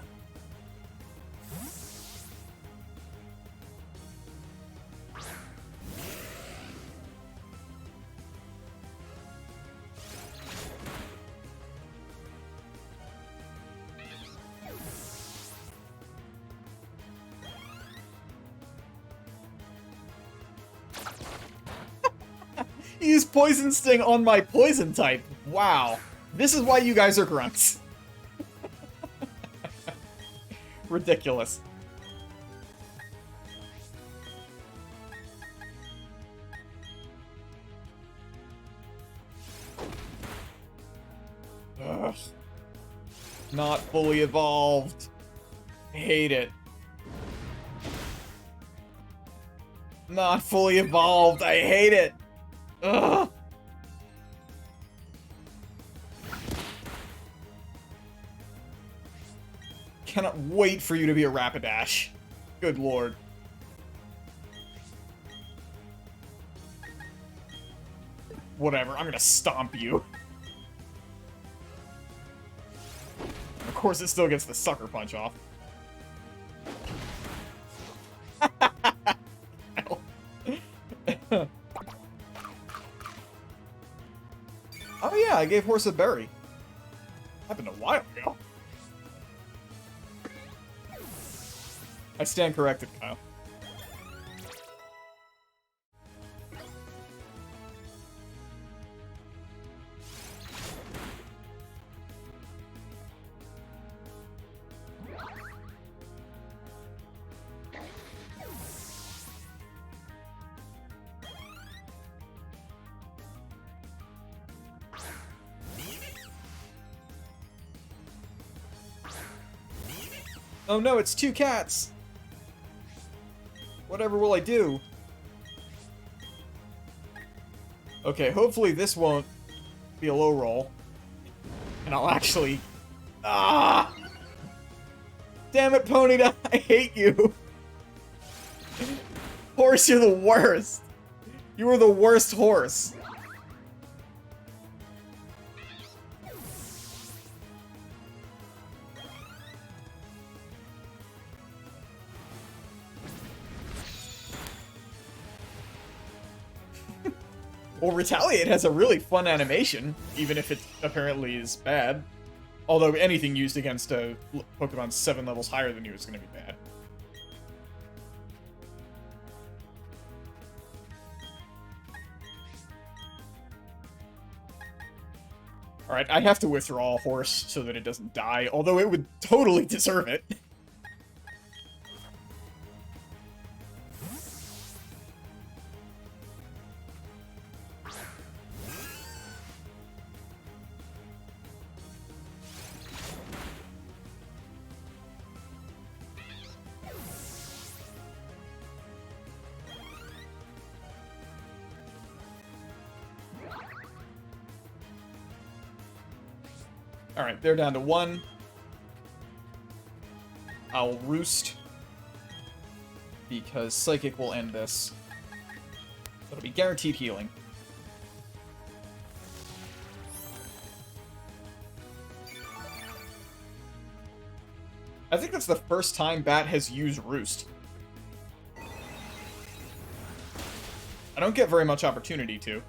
Use Poison Sting on my Poison type. Wow. This is why you guys are grunts. Ridiculous. Ugh. Not fully evolved. I hate it. Not fully evolved. I hate it. Ugh. Cannot wait for you to be a Rapidash. Good lord. Whatever, I'm gonna stomp you. Of course, it still gets the Sucker Punch off. Oh yeah, I gave Horse a berry. Happened a while ago. I stand corrected, Kyle. Oh no, it's 2 cats! Whatever will I do? Okay, hopefully this won't be a low roll. And I'll actually... Ah! Damn it, Ponyta! I hate you! Horse, you're the worst! You are the worst horse! Well, Retaliate has a really fun animation, even if it apparently is bad. Although anything used against a Pokemon 7 levels higher than you is going to be bad. Alright, I have to withdraw a Horse so that it doesn't die, although it would totally deserve it. Alright, they're down to 1. I'll Roost. Because Psychic will end this. It'll be guaranteed healing. I think that's the first time Bat has used Roost. I don't get very much opportunity to.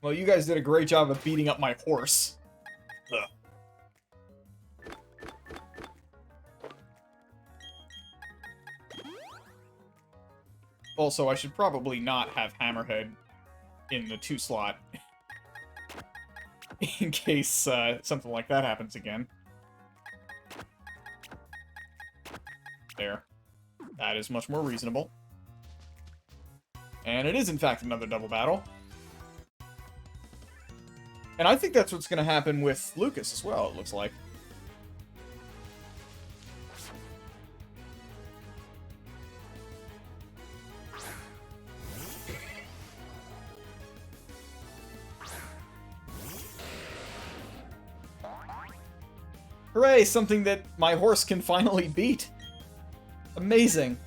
Well, you guys did a great job of beating up my horse. Ugh. Also, I should probably not have Hammerhead in the 2 slot in case something like that happens again. There. That is much more reasonable. And it is, in fact, another double battle. And I think that's what's going to happen with Lucas as well, it looks like. Hooray, something that my horse can finally beat. Amazing.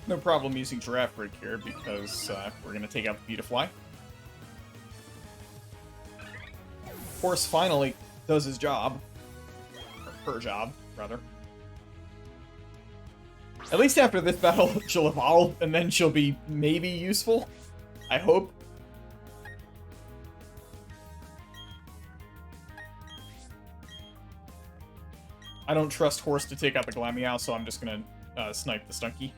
No problem using Giraffe Break here, because we're going to take out the Beautifly. Horse finally does his job. Or her job, rather. At least after this battle, she'll evolve, and then she'll be maybe useful. I hope. I don't trust Horse to take out the Glameow, so I'm just going to snipe the Stunky.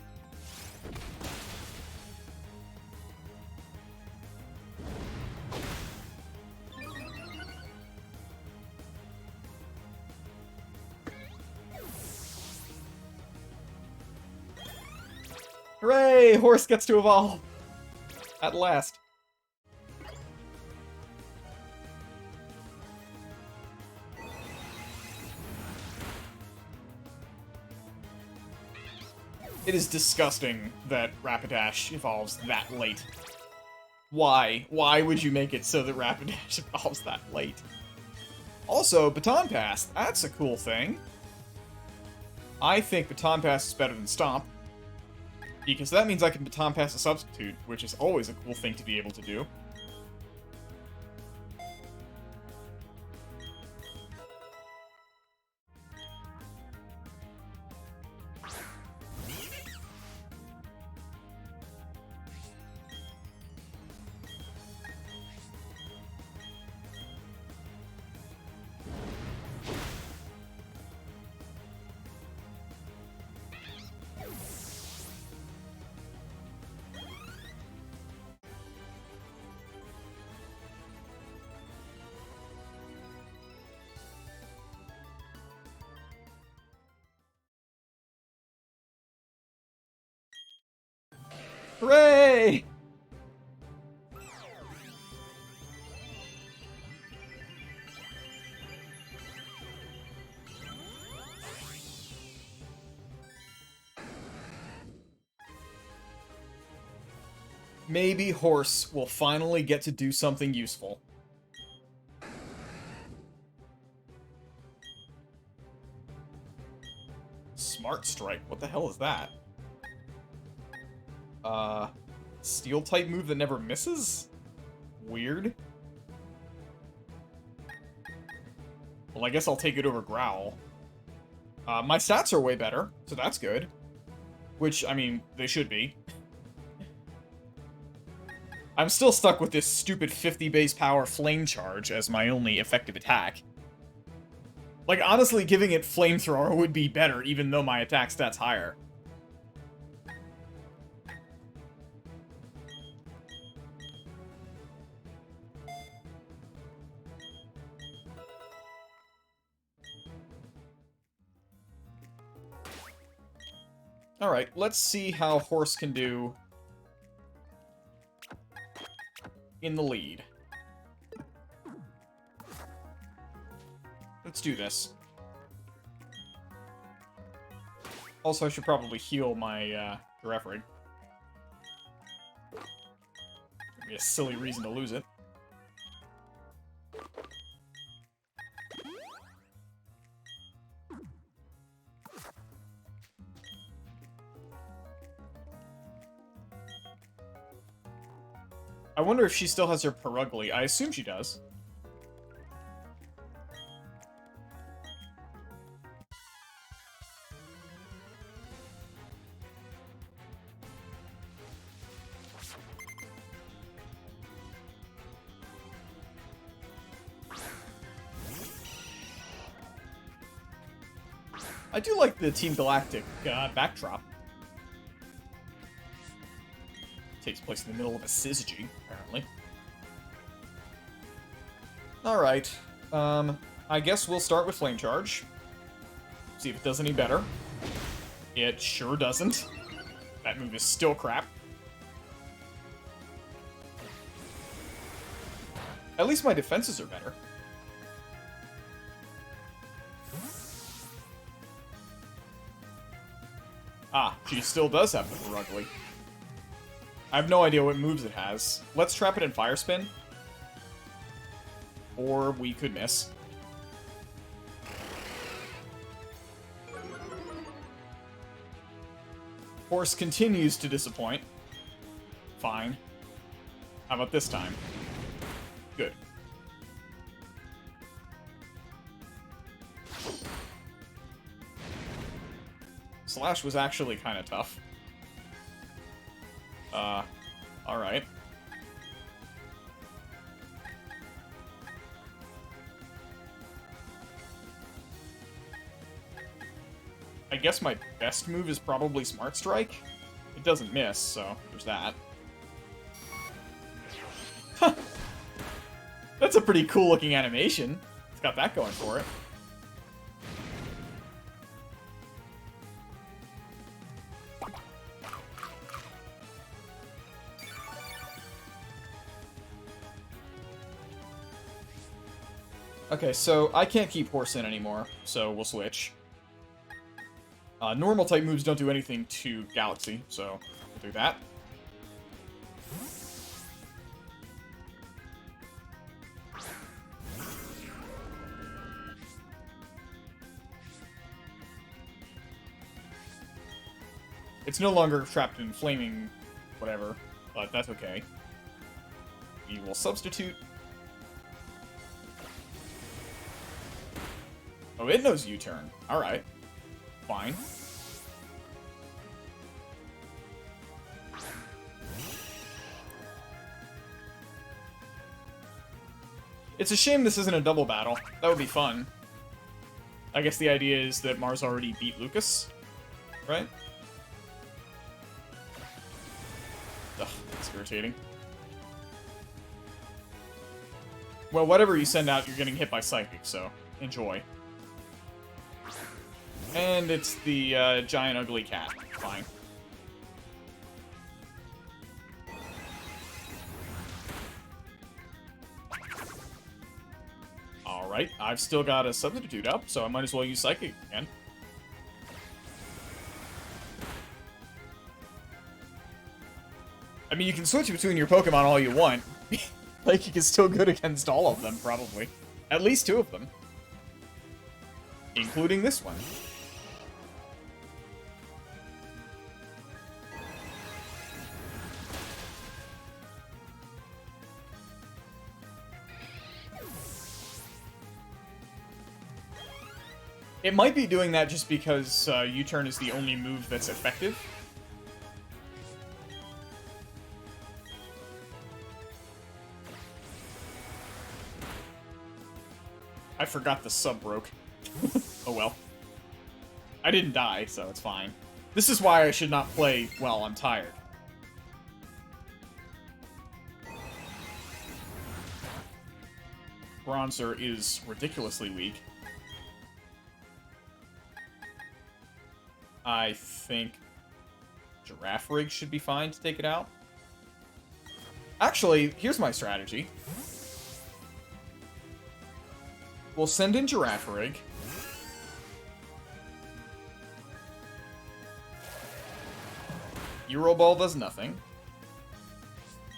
Hooray! Horse gets to evolve! At last. It is disgusting that Rapidash evolves that late. Why? Why would you make it so that Rapidash evolves that late? Also, Baton Pass. That's a cool thing. I think Baton Pass is better than Stomp. Because that means I can Baton Pass a substitute, which is always a cool thing to be able to do. Hooray! Maybe Horse will finally get to do something useful. Smart Strike? What the hell is that? Steel type move that never misses? Weird. Well, I guess I'll take it over Growl. My stats are way better, so that's good. Which, I mean, they should be. I'm still stuck with this stupid 50 base power Flame Charge as my only effective attack. Like, honestly, giving it Flamethrower would be better, even though my attack stat's higher. Alright, let's see how Horse can do in the lead. Let's do this. Also, I should probably heal my Giraffe Rig. Be a silly reason to lose it. I wonder if she still has her Perugly. I assume she does. I do like the Team Galactic backdrop. Takes place in the middle of a syzygy, apparently. Alright. I guess we'll start with Flame Charge. See if it does any better. It sure doesn't. That move is still crap. At least my defenses are better. Ah, she still does have the Perugly. I have no idea what moves it has. Let's trap it in Fire Spin. Or we could miss. Horse continues to disappoint. Fine. How about this time? Good. Slash was actually kind of tough. Alright. I guess my best move is probably Smart Strike. It doesn't miss, so there's that. That's a pretty cool looking animation. It's got that going for it. Okay, so I can't keep Horse in anymore, so we'll switch. Normal type moves don't do anything to Galaxy, so we'll do that. It's no longer trapped in flaming whatever, but that's okay. We will substitute. Oh, it knows U-turn. Alright. Fine. It's a shame this isn't a double battle. That would be fun. I guess the idea is that Mars already beat Lucas, right? Ugh, that's irritating. Well, whatever you send out, you're getting hit by Psychic, so enjoy. And it's the giant ugly cat. Fine. Alright, I've still got a substitute up, so I might as well use Psychic again. I mean, you can switch between your Pokemon all you want. Psychic is still good against all of them, probably. At least two of them. Including this one. It might be doing that just because U-turn is the only move that's effective. I forgot the sub broke. Oh well. I didn't die, so it's fine. This is why I should not play while I'm tired. Bronzer is ridiculously weak. I think Giraffe Rig should be fine to take it out. Actually, here's my strategy. We'll send in Giraffe Rig. Euro Ball does nothing.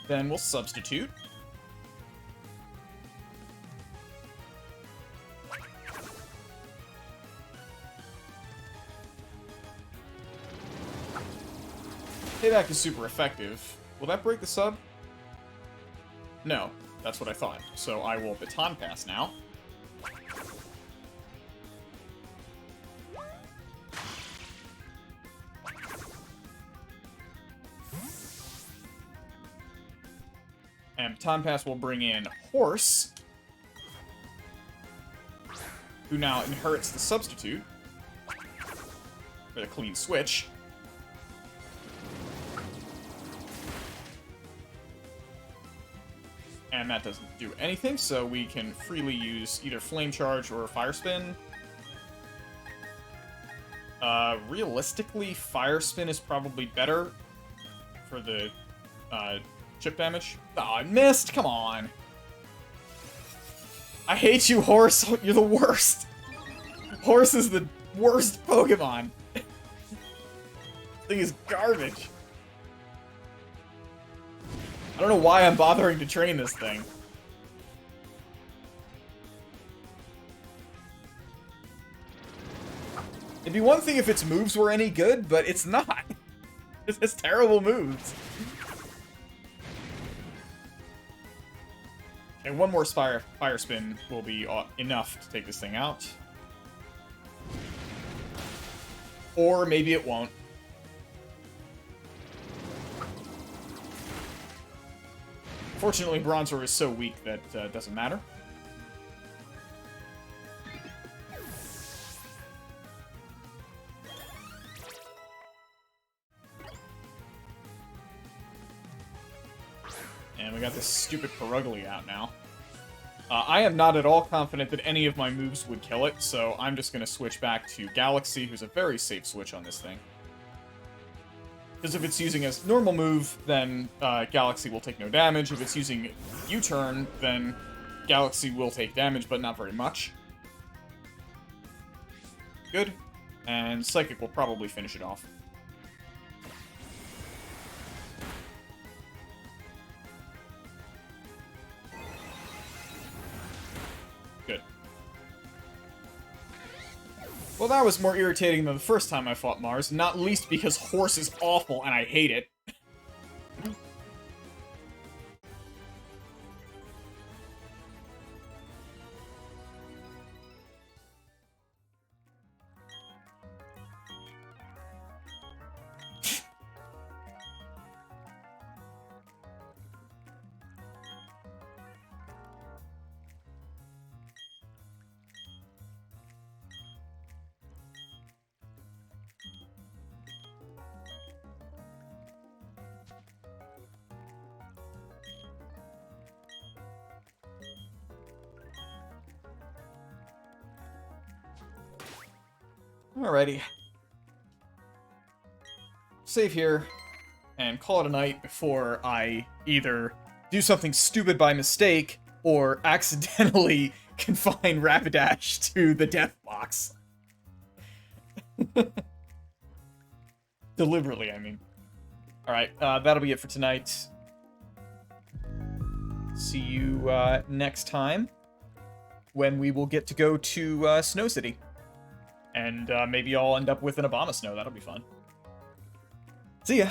Then we'll substitute. Payback is super effective. Will that break the sub? No, that's what I thought. So I will Baton Pass now. And Baton Pass will bring in Horse, who now inherits the Substitute with a clean switch. And that doesn't do anything, so we can freely use either Flame Charge or Fire Spin. Realistically, Fire Spin is probably better for the chip damage. Aw, I missed! Come on! I hate you, Horse! You're the worst! Horse is the worst Pokemon! This thing is garbage. I don't know why I'm bothering to train this thing. It'd be one thing if its moves were any good, but it's not. It has terrible moves. And one more Fire Spin will be enough to take this thing out. Or maybe it won't. Fortunately, Bronzor is so weak that it doesn't matter. And we got this stupid Perugly out now. I am not at all confident that any of my moves would kill it, so I'm just going to switch back to Galaxy, who's a very safe switch on this thing. Because if it's using a normal move, then Galaxy will take no damage. If it's using U-turn, then Galaxy will take damage, but not very much. Good. And Psychic will probably finish it off. Good. Well, that was more irritating than the first time I fought Mars, not least because Horse is awful and I hate it. Alrighty. Save here, and call it a night before I either do something stupid by mistake, or accidentally confine Rapidash to the death box. Deliberately, I mean. Alright, that'll be it for tonight. See you next time, when we will get to go to Snow City. And maybe I'll end up with an Abomasnow. That'll be fun. See ya!